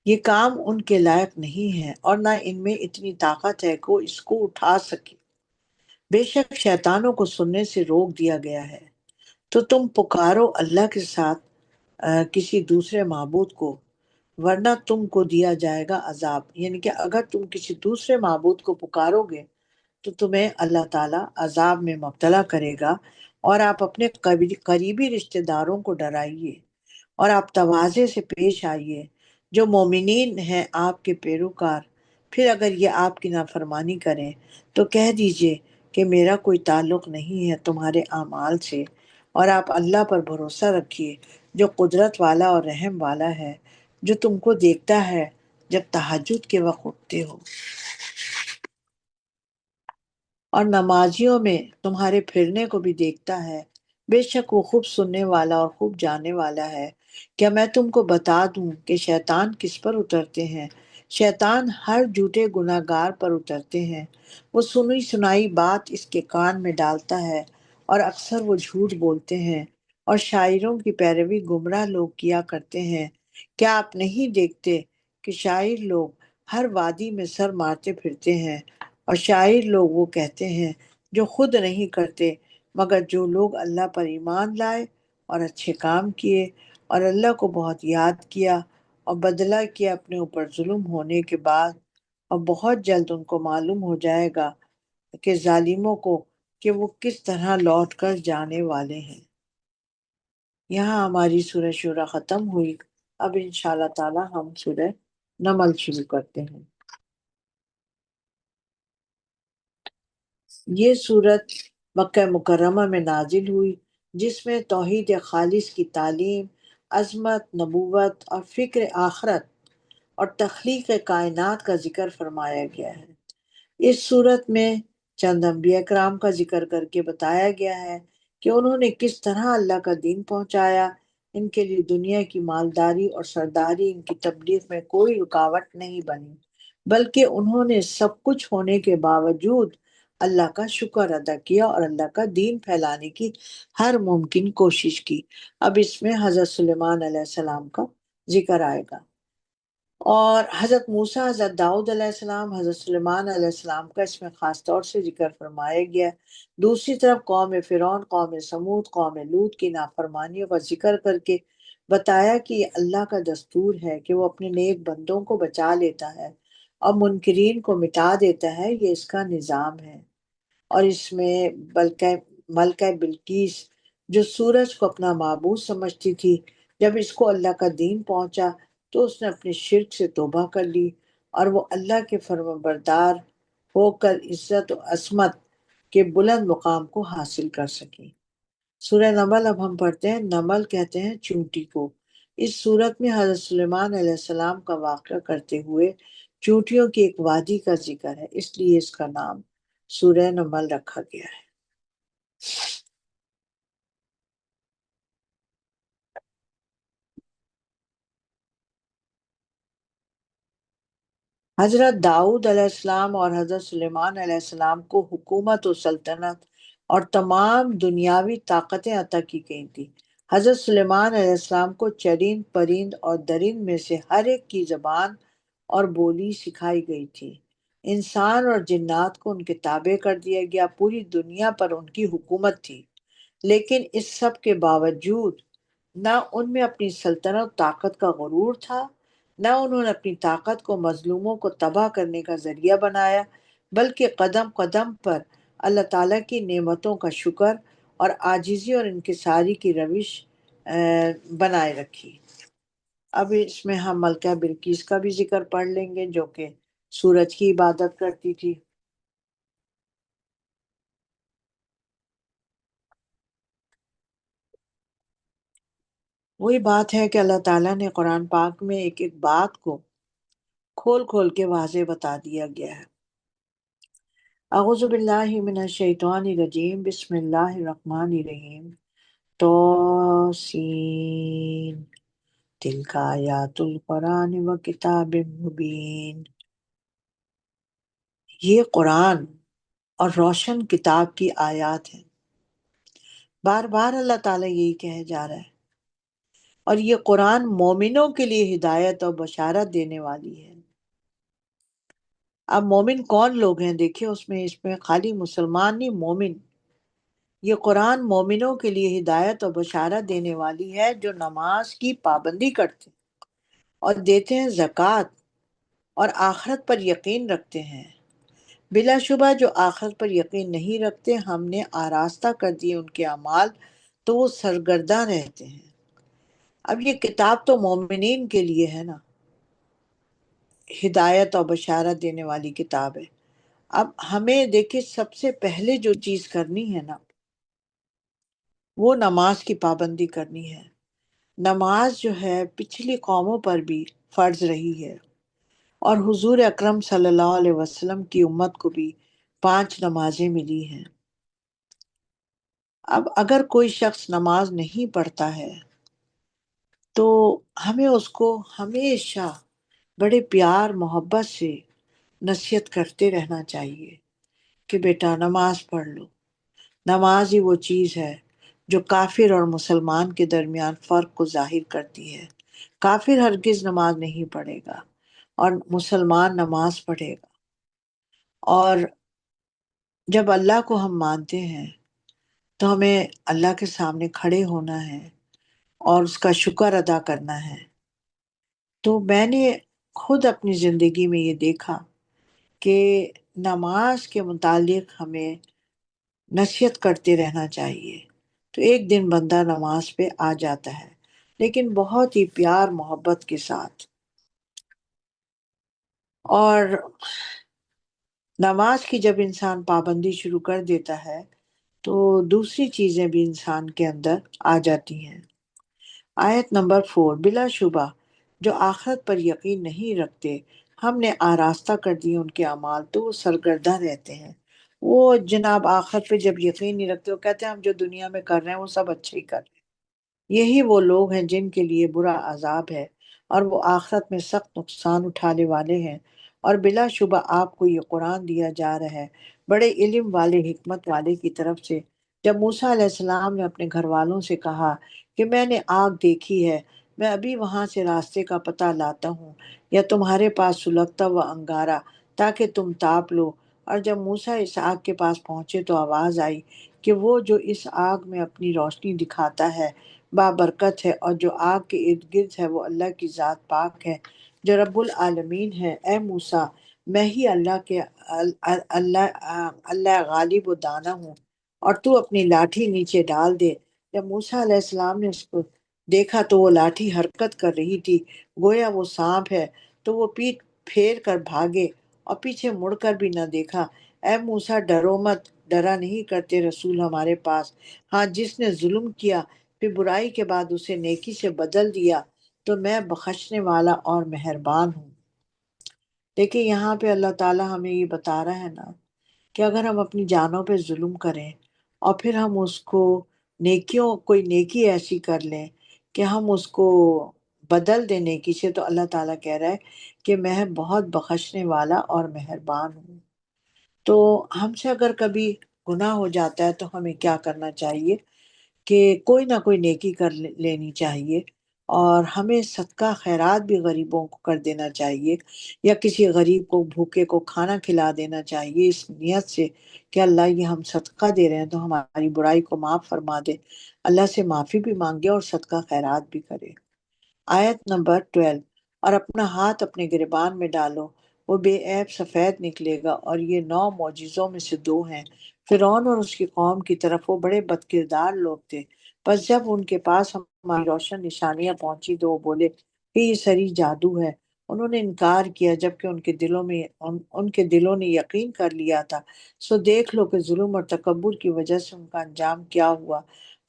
یہ کام ان کے لائق نہیں ہے، اور نہ ان میں اتنی طاقت ہے کہ وہ اس کو اٹھا سکے۔ بے شک شیطانوں کو سننے سے روک دیا گیا ہے۔ تو تم پکارو اللہ کے ساتھ کسی دوسرے معبود کو، ورنہ تم کو دیا جائے گا عذاب۔ یعنی کہ اگر تم کسی دوسرے معبود کو پکارو گے تو تمہیں اللہ تعالیٰ عذاب میں مبتلا کرے گا، اور آپ اپنے قریبی رشتہ داروں کو ڈرائیے، اور آپ تواضع سے پیش آئیے جو مومنین ہیں آپ کے پیروکار۔ پھر اگر یہ آپ کی نافرمانی کریں تو کہہ دیجئے کہ میرا کوئی تعلق نہیں ہے تمہارے اعمال سے، اور آپ اللہ پر بھروسہ رکھیے جو قدرت والا اور رحم والا ہے، جو تم کو دیکھتا ہے جب تہجد کے وقت اٹھتے ہو، اور نمازیوں میں تمہارے پھرنے کو بھی دیکھتا ہے۔ بے شک وہ خوب سننے والا اور خوب جاننے والا ہے۔ کیا میں تم کو بتا دوں کہ شیطان کس پر اترتے ہیں؟ شیطان ہر جھوٹے گناہ گار پر اترتے ہیں۔ وہ سنی سنائی بات اس کے کان میں ڈالتا ہے، اور اکثر وہ جھوٹ بولتے ہیں، اور شاعروں کی پیروی گمراہ لوگ کیا کرتے ہیں۔ کیا آپ نہیں دیکھتے کہ شاعر لوگ ہر وادی میں سر مارتے پھرتے ہیں، اور شاعر لوگ وہ کہتے ہیں جو خود نہیں کرتے، مگر جو لوگ اللہ پر ایمان لائے اور اچھے کام کیے اور اللہ کو بہت یاد کیا اور بدلہ کیا اپنے اوپر ظلم ہونے کے بعد، اور بہت جلد ان کو معلوم ہو جائے گا کہ ظالموں کو کہ وہ کس طرح لوٹ کر جانے والے ہیں۔ یہاں ہماری سورہ شورى ختم ہوئی۔ اب انشاءاللہ تعالی ہم سورہ نمل شروع کرتے ہیں۔ یہ سورت مکہ مکرمہ میں نازل ہوئی، جس میں توحید خالص کی تعلیم، عظمت، نبوت اور فکر آخرت اور تخلیق کائنات کا ذکر فرمایا گیا ہے۔ اس صورت میں چند انبیاء کرام کا ذکر کر کے بتایا گیا ہے کہ انہوں نے کس طرح اللہ کا دین پہنچایا۔ ان کے لیے دنیا کی مالداری اور سرداری ان کی تبلیغ میں کوئی رکاوٹ نہیں بنی، بلکہ انہوں نے سب کچھ ہونے کے باوجود اللہ کا شکر ادا کیا اور اللہ کا دین پھیلانے کی ہر ممکن کوشش کی۔ اب اس میں حضرت سلیمان علیہ السلام کا ذکر آئے گا، اور حضرت موسیٰ، حضرت داؤد علیہ السلام، حضرت سلیمان علیہ السلام کا اس میں خاص طور سے ذکر فرمایا گیا ہے۔ دوسری طرف قوم فرعون، قوم سمود، قوم لوط کی نافرمانیوں کا ذکر کر کے بتایا کہ یہ اللہ کا دستور ہے کہ وہ اپنے نیک بندوں کو بچا لیتا ہے اور منکرین کو مٹا دیتا ہے، یہ اس کا نظام ہے۔ اور اس میں بلکہ ملکہ بلقیس جو سورج کو اپنا معبود سمجھتی تھی، جب اس کو اللہ کا دین پہنچا تو اس نے اپنے شرک سے توبہ کر لی اور وہ اللہ کے فرمان بردار ہو کر عزت و عصمت کے بلند مقام کو حاصل کر سکی۔ سورہ نمل اب ہم پڑھتے ہیں۔ نمل کہتے ہیں چونٹی کو۔ اس صورت میں حضرت سلیمان علیہ السلام کا واقعہ کرتے ہوئے چونٹیوں کی ایک وادی کا ذکر ہے، اس لیے اس کا نام سورہ نمل رکھا گیا ہے۔ حضرت داؤد علیہ السلام اور حضرت سلیمان علیہ السلام کو حکومت و سلطنت اور تمام دنیاوی طاقتیں عطا کی گئی تھی۔ حضرت سلیمان علیہ السلام کو چرند، پرند اور درند میں سے ہر ایک کی زبان اور بولی سکھائی گئی تھی۔ انسان اور جنات کو ان کے تابع کر دیا گیا، پوری دنیا پر ان کی حکومت تھی۔ لیکن اس سب کے باوجود نہ ان میں اپنی سلطنت طاقت کا غرور تھا، نہ انہوں نے اپنی طاقت کو مظلوموں کو تباہ کرنے کا ذریعہ بنایا، بلکہ قدم قدم پر اللہ تعالیٰ کی نعمتوں کا شکر اور عاجزی اور انکساری کی روش بنائے رکھی۔ اب اس میں ہم ملکہ بلقیس کا بھی ذکر پڑھ لیں گے، جو کہ سورج کی عبادت کرتی تھی۔ وہی بات ہے کہ اللہ تعالیٰ نے قرآن پاک میں ایک ایک بات کو کھول کھول کے واضح بتا دیا گیا ہے۔ اعوذ باللہ من الشیطان الرجیم، بسم اللہ الرحمن الرحیم۔ توسین، تلک آیات القرآن و کتاب مبین۔ یہ قرآن اور روشن کتاب کی آیات ہیں۔ بار بار اللہ تعالیٰ یہی کہے جا رہا ہے، اور یہ قرآن مومنوں کے لیے ہدایت اور بشارت دینے والی ہے۔ اب مومن کون لوگ ہیں؟ دیکھیں اس میں خالی مسلمان نہیں، مومن۔ یہ قرآن مومنوں کے لیے ہدایت اور بشارت دینے والی ہے، جو نماز کی پابندی کرتے ہیں اور دیتے ہیں زکوٰۃ اور آخرت پر یقین رکھتے ہیں۔ بلا شبہ جو آخرت پر یقین نہیں رکھتے، ہم نے آراستہ کر دیے ان کے اعمال، تو وہ سرگرداں رہتے ہیں۔ اب یہ کتاب تو مومنین کے لیے ہے نا، ہدایت اور بشارت دینے والی کتاب ہے۔ اب ہمیں دیکھیں سب سے پہلے جو چیز کرنی ہے نا، وہ نماز کی پابندی کرنی ہے۔ نماز جو ہے پچھلی قوموں پر بھی فرض رہی ہے، اور حضور اکرم صلی اللہ علیہ وسلم کی امت کو بھی 5 نمازیں ملی ہیں۔ اب اگر کوئی شخص نماز نہیں پڑھتا ہے تو ہمیں اس کو ہمیشہ بڑے پیار محبت سے نصیحت کرتے رہنا چاہیے کہ بیٹا نماز پڑھ لو۔ نماز ہی وہ چیز ہے جو کافر اور مسلمان کے درمیان فرق کو ظاہر کرتی ہے۔ کافر ہرگز نماز نہیں پڑھے گا اور مسلمان نماز پڑھے گا، اور جب اللہ کو ہم مانتے ہیں تو ہمیں اللہ کے سامنے کھڑے ہونا ہے اور اس کا شکر ادا کرنا ہے۔ تو میں نے خود اپنی زندگی میں یہ دیکھا کہ نماز کے متعلق ہمیں نصیحت کرتے رہنا چاہیے۔ تو ایک دن بندہ نماز پہ آ جاتا ہے، لیکن بہت ہی پیار محبت کے ساتھ، اور نماز کی جب انسان پابندی شروع کر دیتا ہے تو دوسری چیزیں بھی انسان کے اندر آ جاتی ہیں۔ آیت نمبر 4، بلا شبہ جو آخرت پر یقین نہیں رکھتے ہم نے آراستہ کر دی ان کے اعمال، تو وہ سرگرداں رہتے ہیں۔ وہ جناب آخرت پہ جب یقین نہیں رکھتے، وہ کہتے ہیں ہم جو دنیا میں کر رہے ہیں وہ سب اچھے ہی کر رہے ہیں۔ یہی وہ لوگ ہیں جن کے لیے برا عذاب ہے، اور وہ آخرت میں سخت نقصان اٹھانے والے ہیں۔ اور بلا شبہ آپ کو یہ قرآن دیا جا رہا ہے بڑے علم والے، حکمت والے کی طرف سے۔ جب موسیٰ علیہ السلام نے اپنے گھر والوں سے کہا کہ میں نے آگ دیکھی ہے، میں ابھی وہاں سے راستے کا پتہ لاتا ہوں، یا تمہارے پاس سلگتا ہوا انگارہ تاکہ تم تاپ لو۔ اور جب موسیٰ اس آگ کے پاس پہنچے تو آواز آئی کہ وہ جو اس آگ میں اپنی روشنی دکھاتا ہے بابرکت ہے، اور جو آگ کے ارد گرد ہے وہ اللہ کی ذات پاک ہے جو رب العالمین ہے۔ اے موسیٰ، میں ہی اللہ کے اللہ غالب و دانا ہوں، اور تو اپنی لاٹھی نیچے ڈال دے۔ جب موسیٰ علیہ السلام نے اس کو دیکھا تو وہ لاٹھی حرکت کر رہی تھی، گویا وہ سانپ ہے، تو وہ پیٹ پھیر کر بھاگے اور پیچھے مڑ کر بھی نہ دیکھا۔ اے موسیٰ، ڈرو مت، ڈرا نہیں کرتے رسول ہمارے پاس۔ ہاں، جس نے ظلم کیا پھر برائی کے بعد اسے نیکی سے بدل دیا تو میں بخشنے والا اور مہربان ہوں۔ دیکھیں یہاں پہ اللہ تعالیٰ ہمیں یہ بتا رہا ہے نا کہ اگر ہم اپنی جانوں پہ ظلم کریں اور پھر ہم اس کو کوئی نیکی ایسی کر لیں کہ ہم اس کو بدل دیں نیکی سے، تو اللہ تعالیٰ کہہ رہا ہے کہ میں بہت بخشنے والا اور مہربان ہوں۔ تو ہم سے اگر کبھی گناہ ہو جاتا ہے تو ہمیں کیا کرنا چاہیے کہ کوئی نہ کوئی نیکی کر لینی چاہیے، اور ہمیں صدقہ خیرات بھی غریبوں کو کر دینا چاہیے، یا کسی غریب کو بھوکے کو کھانا کھلا دینا چاہیے اس نیت سے کہ اللہ یہ ہم صدقہ دے رہے ہیں تو ہماری برائی کو معاف فرما دے، اللہ سے معافی بھی مانگے اور صدقہ خیرات بھی کرے۔ آیت نمبر 12، اور اپنا ہاتھ اپنے گریبان میں ڈالو، وہ بے عیب سفید نکلے گا، اور یہ 9 معجزوں میں سے 2 ہیں۔ فرعون اور اس کی قوم کی طرف وہ بڑے بد کردار لوگ تھے، پس جب ان کے پاس ہماری روشن نشانیاں پہنچی تو وہ بولے کہ یہ سری جادو ہے۔ انہوں نے انکار کیا جبکہ ان کے دلوں نے یقین کر لیا تھا۔ سو دیکھ لو کہ ظلم اور تکبر کی وجہ سے ان کا انجام کیا ہوا،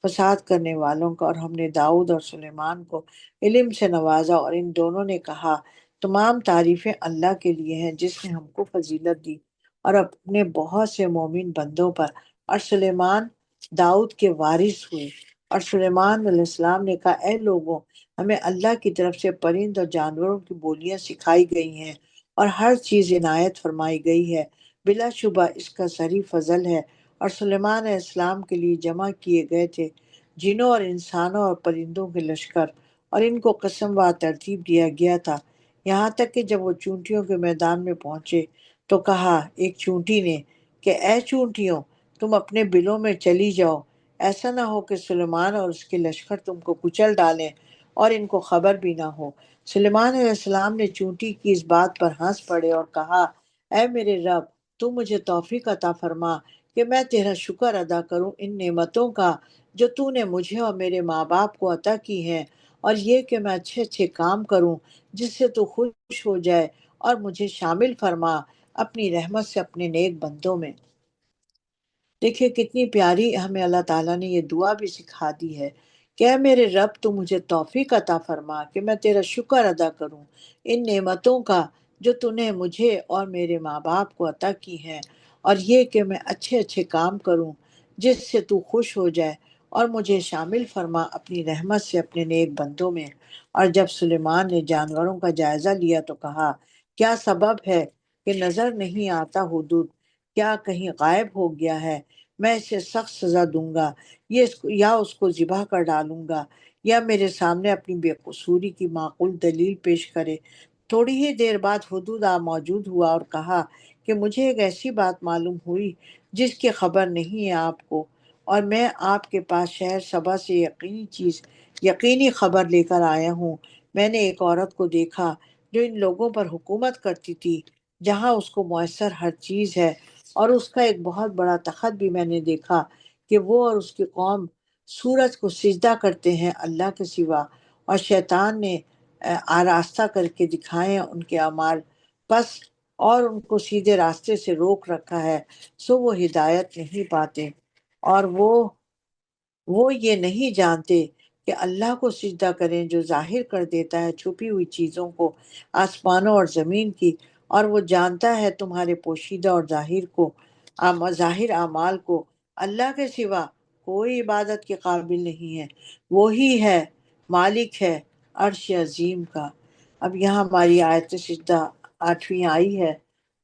فساد کرنے والوں کا۔ اور ہم نے داؤد اور سلیمان کو علم سے نوازا، اور ان دونوں نے کہا تمام تعریفیں اللہ کے لیے ہیں جس نے ہم کو فضیلت دی اور اپنے بہت سے مومن بندوں پر۔ اور سلیمان داؤد کے وارث ہوئے۔ اور سلیمان علیہ السلام نے کہا اے لوگوں، ہمیں اللہ کی طرف سے پرند اور جانوروں کی بولیاں سکھائی گئی ہیں، اور ہر چیز عنایت فرمائی گئی ہے، بلا شبہ اس کا سری فضل ہے۔ اور سلیمان علیہ السلام کے لیے جمع کیے گئے تھے جنوں اور انسانوں اور پرندوں کے لشکر، اور ان کو قسم وار ترتیب دیا گیا تھا، یہاں تک کہ جب وہ چونٹیوں کے میدان میں پہنچے تو کہا ایک چونٹی نے کہ اے چونٹیوں، تم اپنے بلوں میں چلی جاؤ، ایسا نہ ہو کہ سلیمان اور اس کے لشکر تم کو کچل ڈالیں اور ان کو خبر بھی نہ ہو۔ سلیمان علیہ السلام نے چونٹی کی اس بات پر ہنس پڑے اور کہا اے میرے رب، تو مجھے توفیق عطا فرما کہ میں تیرا شکر ادا کروں ان نعمتوں کا جو تو نے مجھے اور میرے ماں باپ کو عطا کی ہیں، اور یہ کہ میں اچھے اچھے کام کروں جس سے تو خوش ہو جائے، اور مجھے شامل فرما اپنی رحمت سے اپنے نیک بندوں میں۔ دیکھیے کتنی پیاری ہمیں اللہ تعالیٰ نے یہ دعا بھی سکھا دی ہے کہ اے میرے رب، تو مجھے توفیق عطا فرما کہ میں تیرا شکر ادا کروں ان نعمتوں کا جو تو نے مجھے اور میرے ماں باپ کو عطا کی ہیں، اور یہ کہ میں اچھے اچھے کام کروں جس سے تو خوش ہو جائے، اور مجھے شامل فرما اپنی رحمت سے اپنے نیک بندوں میں۔ اور جب سلیمان نے جانوروں کا جائزہ لیا تو کہا کیا سبب ہے کہ نظر نہیں آتا حدود، کیا کہیں غائب ہو گیا ہے؟ میں اسے سخت سزا دوں گا، یا اس کو ذبح کر ڈالوں گا، یا میرے سامنے اپنی بے قصوری کی معقول دلیل پیش کرے۔ تھوڑی ہی دیر بعد حدود موجود ہوا اور کہا کہ مجھے ایک ایسی بات معلوم ہوئی جس کی خبر نہیں ہے آپ کو، اور میں آپ کے پاس شہر سبا سے یقینی خبر لے کر آیا ہوں۔ میں نے ایک عورت کو دیکھا جو ان لوگوں پر حکومت کرتی تھی، جہاں اس کو میسر ہر چیز ہے، اور اس کا ایک بہت بڑا تخت بھی میں نے دیکھا کہ وہ اور اس کی قوم سورج کو سجدہ کرتے ہیں اللہ کے سوا، اور شیطان نے آراستہ کر کے دکھائے ہیں ان کے اعمال، پس اور ان کو سیدھے راستے سے روک رکھا ہے، سو وہ ہدایت نہیں پاتے، اور وہ یہ نہیں جانتے کہ اللہ کو سجدہ کریں جو ظاہر کر دیتا ہے چھپی ہوئی چیزوں کو، آسمانوں اور زمین کی، اور وہ جانتا ہے تمہارے پوشیدہ اور ظاہر اعمال کو۔ اللہ کے سوا کوئی عبادت کے قابل نہیں ہے، وہی ہے مالک ہے عرش عظیم کا۔ اب یہاں ہماری آیت سجدہ 8ویں آئی ہے،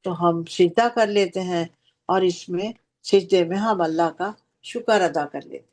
تو ہم سجدہ کر لیتے ہیں، اور اس میں سجدے میں ہم اللہ کا شکر ادا کر لیتے ہیں۔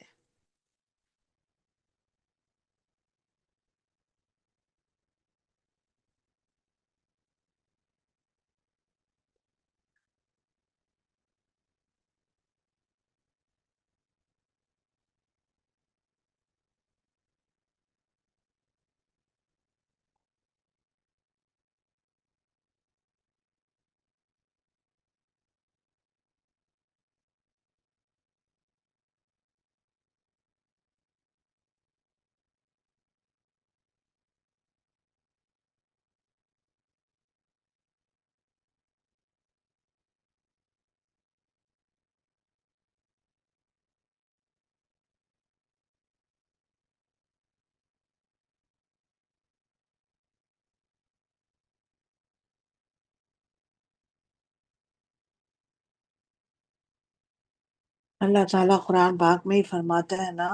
اللہ تعالیٰ قرآن پاک میں ہی فرماتا ہے نا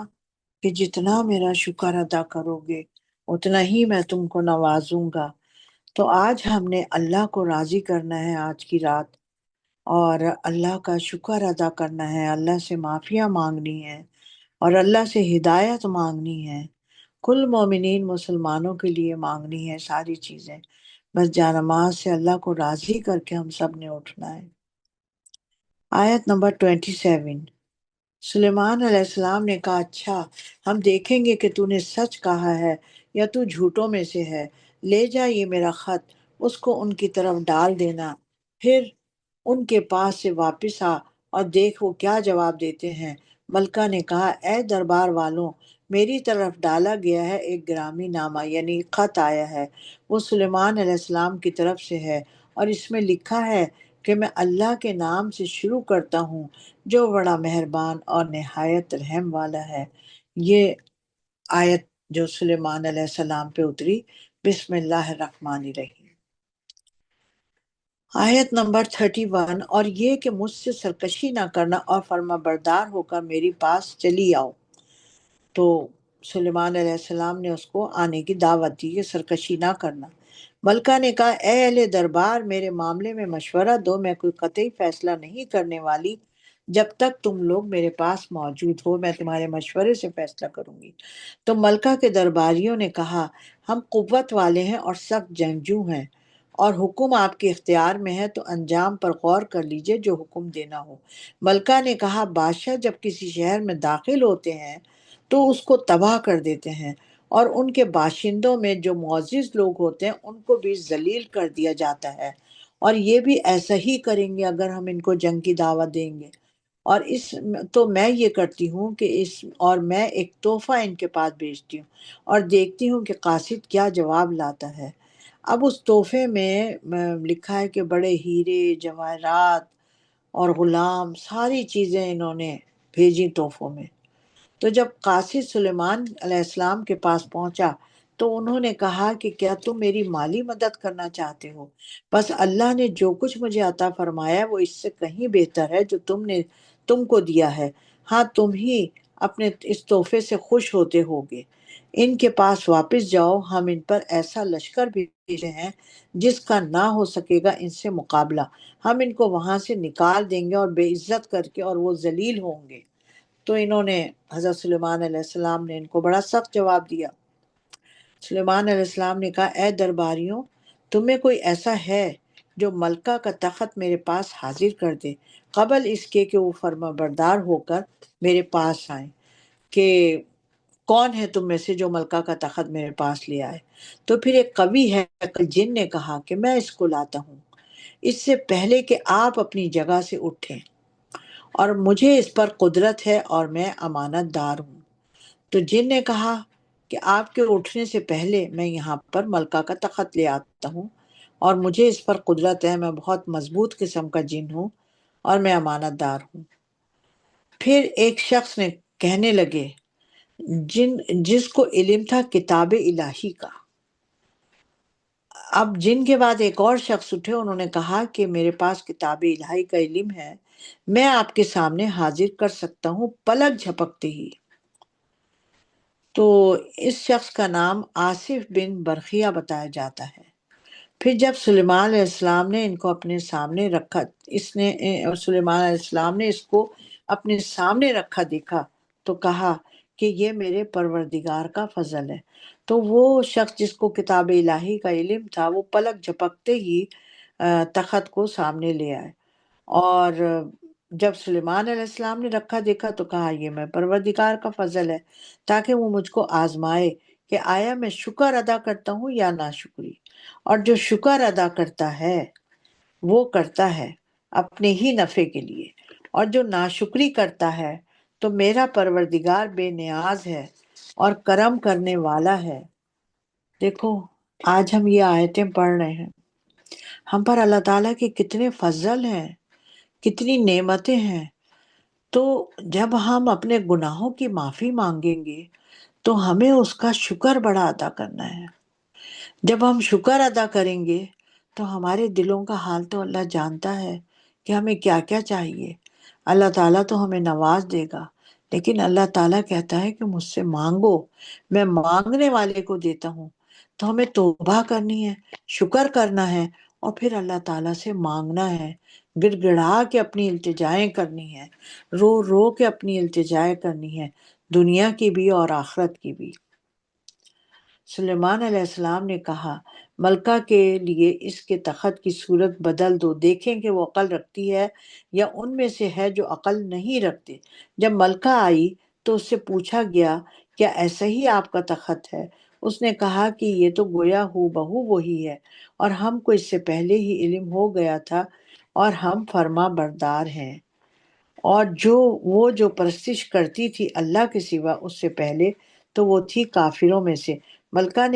کہ جتنا میرا شکر ادا کرو گے اتنا ہی میں تم کو نوازوں گا۔ تو آج ہم نے اللہ کو راضی کرنا ہے آج کی رات، اور اللہ کا شکر ادا کرنا ہے، اللہ سے معافیاں مانگنی ہے، اور اللہ سے ہدایت مانگنی ہے، کل مومنین مسلمانوں کے لیے مانگنی ہے ساری چیزیں۔ بس جانماز سے اللہ کو راضی کر کے ہم سب نے اٹھنا ہے۔ آیت نمبر 27۔ سلیمان علیہ السلام نے کہا، اچھا، ہم دیکھیں گے کہ تو نے سچ کہا ہے یا تو جھوٹوں میں سے ہے۔ لے جا یہ میرا خط، اس کو ان کی طرف ڈال دینا، پھر ان کے پاس سے واپس آ اور دیکھ وہ کیا جواب دیتے ہیں۔ ملکہ نے کہا، اے دربار والوں، میری طرف ڈالا گیا ہے ایک گرامی نامہ، یعنی خط آیا ہے، وہ سلیمان علیہ السلام کی طرف سے ہے، اور اس میں لکھا ہے کہ میں اللہ کے نام سے شروع کرتا ہوں جو بڑا مہربان اور نہایت رحم والا ہے۔ یہ آیت جو سلیمان علیہ السلام پہ اتری، بسم اللہ الرحمن الرحیم۔ آیت نمبر 31۔ اور یہ کہ مجھ سے سرکشی نہ کرنا اور فرما بردار ہو کر میری پاس چلی آؤ۔ تو سلیمان علیہ السلام نے اس کو آنے کی دعوت دی کہ سرکشی نہ کرنا۔ ملکہ نے کہا، اے اہل دربار، میرے معاملے میں مشورہ دو، میں کوئی قطعی فیصلہ نہیں کرنے والی جب تک تم لوگ میرے پاس موجود ہو، میں تمہارے مشورے سے فیصلہ کروں گی۔ تو ملکہ کے درباریوں نے کہا، ہم قوت والے ہیں اور سخت جنگجو ہیں، اور حکم آپ کے اختیار میں ہے، تو انجام پر غور کر لیجئے جو حکم دینا ہو۔ ملکہ نے کہا، بادشاہ جب کسی شہر میں داخل ہوتے ہیں تو اس کو تباہ کر دیتے ہیں، اور ان کے باشندوں میں جو معزز لوگ ہوتے ہیں ان کو بھی ذلیل کر دیا جاتا ہے، اور یہ بھی ایسا ہی کریں گے اگر ہم ان کو جنگ کی دعوت دیں گے۔ اور تو میں یہ کرتی ہوں کہ اور میں ایک تحفہ ان کے پاس بھیجتی ہوں اور دیکھتی ہوں کہ قاصد کیا جواب لاتا ہے۔ اب اس تحفے میں لکھا ہے کہ بڑے ہیرے، جواہرات اور غلام، ساری چیزیں انہوں نے بھیجی تحفوں میں۔ تو جب قاصد سلیمان علیہ السلام کے پاس پہنچا تو انہوں نے کہا کہ کیا تم میری مالی مدد کرنا چاہتے ہو؟ بس اللہ نے جو کچھ مجھے عطا فرمایا وہ اس سے کہیں بہتر ہے جو تم کو دیا ہے۔ ہاں، تم ہی اپنے اس تحفے سے خوش ہوتے ہوگے۔ ان کے پاس واپس جاؤ، ہم ان پر ایسا لشکر بھیجے ہیں جس کا نہ ہو سکے گا ان سے مقابلہ۔ ہم ان کو وہاں سے نکال دیں گے اور بے عزت کر کے، اور وہ ذلیل ہوں گے۔ تو انہوں نے حضرت سلیمان علیہ السلام نے ان کو بڑا سخت جواب دیا۔ سلیمان علیہ السلام نے کہا، اے درباریوں، تم میں کوئی ایسا ہے جو ملکہ کا تخت میرے پاس حاضر کر دے قبل اس کے کہ وہ فرما بردار ہو کر میرے پاس آئیں، کہ کون ہے تم میں سے جو ملکہ کا تخت میرے پاس لے آئے؟ تو پھر ایک قوی ہے جن نے کہا کہ میں اس کو لاتا ہوں، اس سے پہلے کہ آپ اپنی جگہ سے اٹھیں، اور مجھے اس پر قدرت ہے اور میں امانت دار ہوں۔ تو جن نے کہا کہ آپ کے اٹھنے سے پہلے میں یہاں پر ملکہ کا تخت لے آتا ہوں، اور مجھے اس پر قدرت ہے، میں بہت مضبوط قسم کا جن ہوں اور میں امانت دار ہوں۔ پھر ایک شخص نے کہنے لگے جس کو علم تھا کتاب الہی کا۔ اب جن کے بعد ایک اور شخص اٹھے، انہوں نے کہا کہ میرے پاس کتاب الہی کا علم ہے، میں آپ کے سامنے حاضر کر سکتا ہوں پلک جھپکتے ہی۔ تو اس شخص کا نام آصف بن برخیہ بتایا جاتا ہے۔ پھر جب سلیمان علیہ السلام نے ان کو اپنے سامنے رکھا، سلیمان علیہ السلام نے اس کو اپنے سامنے رکھا دیکھا تو کہا کہ یہ میرے پروردگار کا فضل ہے۔ تو وہ شخص جس کو کتاب الہی کا علم تھا، وہ پلک جھپکتے ہی تخت کو سامنے لے آئے، اور جب سلیمان علیہ السلام نے رکھا دیکھا تو کہا یہ میں پروردگار کا فضل ہے، تاکہ وہ مجھ کو آزمائے کہ آیا میں شکر ادا کرتا ہوں یا ناشکری۔ اور جو شکر ادا کرتا ہے وہ کرتا ہے اپنے ہی نفع کے لیے، اور جو ناشکری کرتا ہے تو میرا پروردگار بے نیاز ہے اور کرم کرنے والا ہے۔ دیکھو، آج ہم یہ آیتیں پڑھ رہے ہیں، ہم پر اللہ تعالیٰ کے کتنے فضل ہیں، کتنی نعمتیں ہیں۔ تو جب ہم اپنے گناہوں کی معافی مانگیں گے تو ہمیں اس کا شکر بڑا ادا کرنا ہے۔ جب ہم شکر ادا کریں گے تو ہمارے دلوں کا حال تو اللہ جانتا ہے کہ ہمیں کیا کیا چاہیے۔ اللہ تعالیٰ تو ہمیں نواز دے گا، لیکن اللہ تعالیٰ کہتا ہے کہ مجھ سے مانگو، میں مانگنے والے کو دیتا ہوں۔ تو ہمیں توبہ کرنی ہے، شکر کرنا ہے، اور پھر اللہ تعالیٰ سے مانگنا ہے، گڑ گڑا کے اپنی التجائیں کرنی ہے، رو رو کے اپنی التجائیں کرنی ہے، دنیا کی بھی اور آخرت کی بھی۔ سلیمان علیہ السلام نے کہا ملکہ کے لیے اس کے تخت کی صورت بدل دو، دیکھیں کہ وہ عقل رکھتی ہے یا ان میں سے ہے جو عقل نہیں رکھتے۔ جب ملکہ آئی تو اس سے پوچھا گیا کیا ایسا ہی آپ کا تخت ہے؟ اس نے کہا کہ یہ تو گویا ہو بہو وہی ہے، اور ہم کو اس سے پہلے ہی علم ہو گیا تھا اور ہم فرما بردار ہیں۔ اور جو پرستش کرتی تھی اللہ کے سوا اس سے پہلے، تو وہ تھی کافروں میں سے۔ ملکہ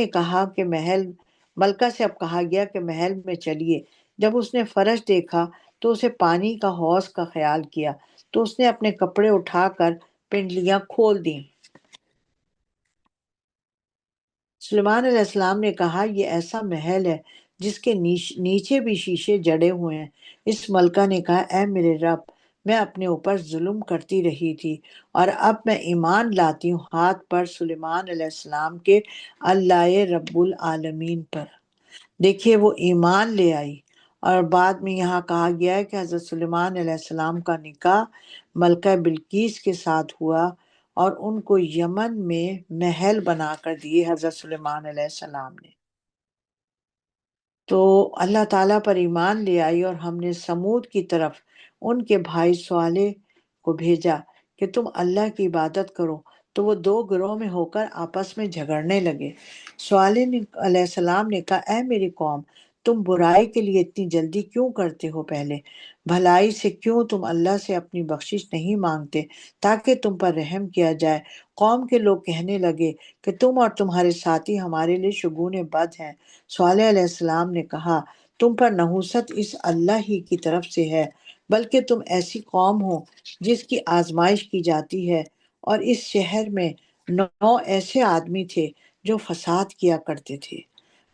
سے اب کہا گیا کہ محل میں چلیے۔ جب اس نے فرش دیکھا تو اسے پانی کا حوض کا خیال کیا، تو اس نے اپنے کپڑے اٹھا کر پنڈلیاں کھول دیں۔ سلیمان علیہ السلام نے کہا یہ ایسا محل ہے جس کے نیچے بھی شیشے جڑے ہوئے ہیں۔ اس ملکہ نے کہا اے میرے رب، میں اپنے اوپر ظلم کرتی رہی تھی، اور اب میں ایمان لاتی ہوں ہاتھ پر سلیمان علیہ السلام کے اللہ رب العالمین پر۔ دیکھیے، وہ ایمان لے آئی، اور بعد میں یہاں کہا گیا ہے کہ حضرت سلیمان علیہ السلام کا نکاح ملکہ بلقیس کے ساتھ ہوا، اور ان کو یمن میں محل بنا کر دیے حضرت سلیمان علیہ السلام نے۔ تو اللہ تعالیٰ پر ایمان لے آئی، اور ہم نے سمود کی طرف ان کے بھائی صالح کو بھیجا کہ تم اللہ کی عبادت کرو، تو وہ دو گروہ میں ہو کر آپس میں جھگڑنے لگے۔ صالح علیہ السلام نے کہا اے میری قوم، تم برائی کے لیے اتنی جلدی کیوں کرتے ہو؟ پہلے بھلائی سے کیوں تم اللہ سے اپنی بخشش نہیں مانگتے تاکہ تم پر رحم کیا جائے؟ قوم کے لوگ کہنے لگے کہ تم اور تمہارے ساتھی ہمارے لیے شگون بد ہیں۔ صالح علیہ السلام نے کہا تم پر نحوست اس اللہ ہی کی طرف سے ہے، بلکہ تم ایسی قوم ہو جس کی آزمائش کی جاتی ہے، اور اس شہر میں 9 ایسے آدمی تھے جو فساد کیا کرتے تھے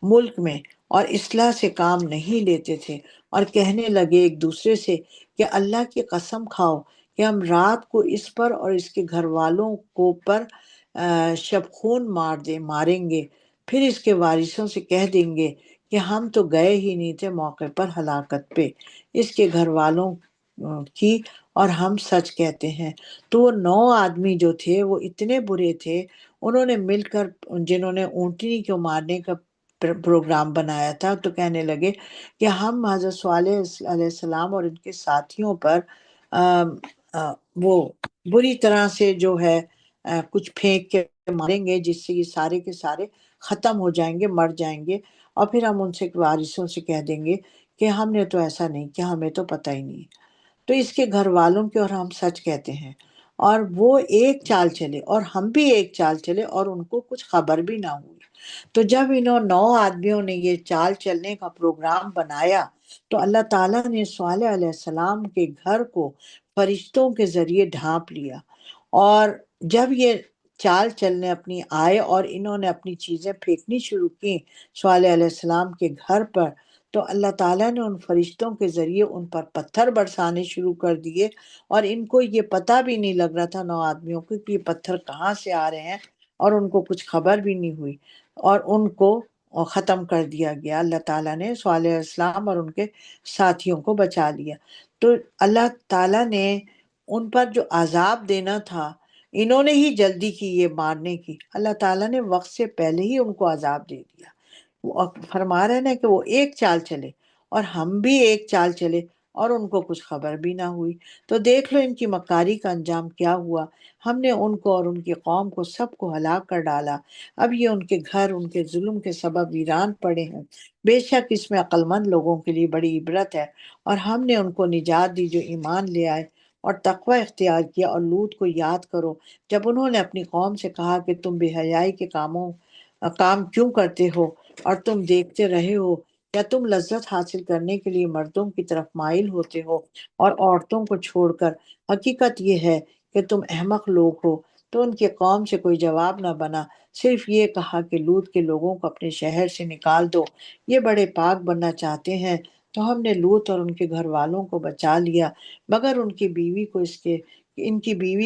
ملک میں، اور اصلاح سے کام نہیں لیتے تھے، اور کہنے لگے ایک دوسرے سے کہ اللہ کی قسم کھاؤ کہ ہم رات کو اس پر اور اس کے گھر والوں کو پر شب خون ماریں گے، پھر اس کے وارثوں سے کہہ دیں گے کہ ہم تو گئے ہی نہیں تھے موقع پر ہلاکت پہ اس کے گھر والوں کی، اور ہم سچ کہتے ہیں۔ تو وہ 9 آدمی جو تھے وہ اتنے برے تھے، انہوں نے مل کر جنہوں نے اونٹنی کو مارنے کا پروگرام بنایا تھا، تو کہنے لگے کہ ہم حضرت صالح علیہ السلام اور ان کے ساتھیوں پر آم، وہ بری طرح سے جو ہے کچھ پھینک کے ماریں گے، جس سے یہ سارے کے سارے ختم ہو جائیں گے، مر جائیں گے، اور پھر ہم ان سے وارثوں سے کہہ دیں گے کہ ہم نے تو ایسا نہیں کیا، ہمیں تو پتہ ہی نہیں۔ تو اس کے گھر والوں کے اور ہم سچ کہتے ہیں، اور وہ ایک چال چلے اور ہم بھی ایک چال چلے اور ان کو کچھ خبر بھی نہ ہوئی۔ تو جب انہوں 9 آدمیوں نے یہ چال چلنے کا پروگرام بنایا، تو اللہ تعالیٰ نے صالح علیہ السلام کے گھر کو فرشتوں کے ذریعے ڈھانپ لیا، اور جب یہ چال چلنے اپنی آئے اور انہوں نے اپنی چیزیں پھینکنی شروع کی صالح علیہ السلام کے گھر پر، تو اللہ تعالیٰ نے ان فرشتوں کے ذریعے ان پر پتھر برسانے شروع کر دیے، اور ان کو یہ پتہ بھی نہیں لگ رہا تھا 9 آدمیوں کو کہ یہ پتھر کہاں سے آ رہے ہیں، اور ان کو کچھ خبر بھی نہیں ہوئی، اور ان کو ختم کر دیا گیا۔ اللہ تعالیٰ نے صالح علیہ السلام اور ان کے ساتھیوں کو بچا لیا۔ تو اللہ تعالیٰ نے ان پر جو عذاب دینا تھا، انہوں نے ہی جلدی کی یہ مارنے کی، اللہ تعالیٰ نے وقت سے پہلے ہی ان کو عذاب دے دیا۔ وہ فرما رہے نا کہ وہ ایک چال چلے اور ہم بھی ایک چال چلے اور ان کو کچھ خبر بھی نہ ہوئی۔ تو دیکھ لو ان کی مکاری کا انجام کیا ہوا، ہم نے ان کو اور ان کی قوم کو سب کو ہلاک کر ڈالا۔ اب یہ ان کے گھر ان کے ظلم کے سبب ویران پڑے ہیں، بے شک اس میں عقل مند لوگوں کے لیے بڑی عبرت ہے۔ اور ہم نے ان کو نجات دی جو ایمان لے آئے اور تقوی اختیار کیا۔ اور لوط کو یاد کرو جب انہوں نے اپنی قوم سے کہا کہ تم بے حیائی کے کام کیوں کرتے ہو، اور تم دیکھتے رہے ہو، کیا تم لذت حاصل کرنے کے لیے مردوں کی طرف مائل ہوتے ہو اور عورتوں کو چھوڑ کر؟ حقیقت یہ ہے کہ تم احمق لوگ ہو۔ تو ان کی قوم سے کوئی جواب نہ بنا، صرف یہ کہا کہ لوط کے لوگوں کو اپنے شہر سے نکال دو، یہ بڑے پاک بننا چاہتے ہیں۔ تو ہم نے لوط اور ان کے گھر والوں کو بچا لیا، مگر ان کی بیوی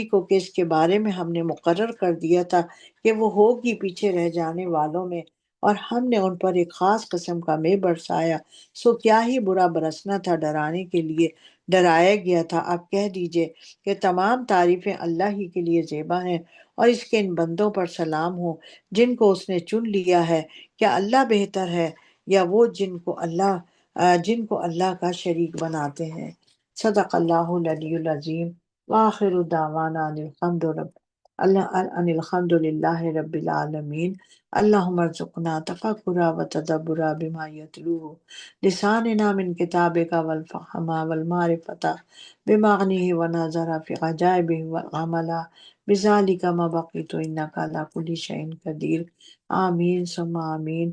کو کہ اس کے بارے میں ہم نے مقرر کر دیا تھا کہ وہ ہوگی پیچھے رہ جانے والوں میں، اور ہم نے ان پر ایک خاص قسم کا مے برسایا۔ سو کیا ہی برا برسنا تھا، ڈرانے کے لیے ڈرایا گیا تھا۔ آپ کہہ دیجئے کہ تمام تعریفیں اللہ ہی کے لیے زیبا ہیں، اور اس کے ان بندوں پر سلام ہو جن کو اس نے چن لیا ہے۔ کیا اللہ بہتر ہے یا وہ جن کو اللہ کا شریک بناتے ہیں؟ صدق اللہ العلی العظیم، وآخر دعوانا ان الحمد للہ رب العالمین۔ اللہم ارزقنا تفکرا و تدبرا بما یتلوہ لساننا من کتابک والفہما والمعرفتا بمعنیہ ونظر فی عجائبہ والعملا بذالک ما بقیت انکا علی کل شیء قدیر۔ آمین ثم آمین۔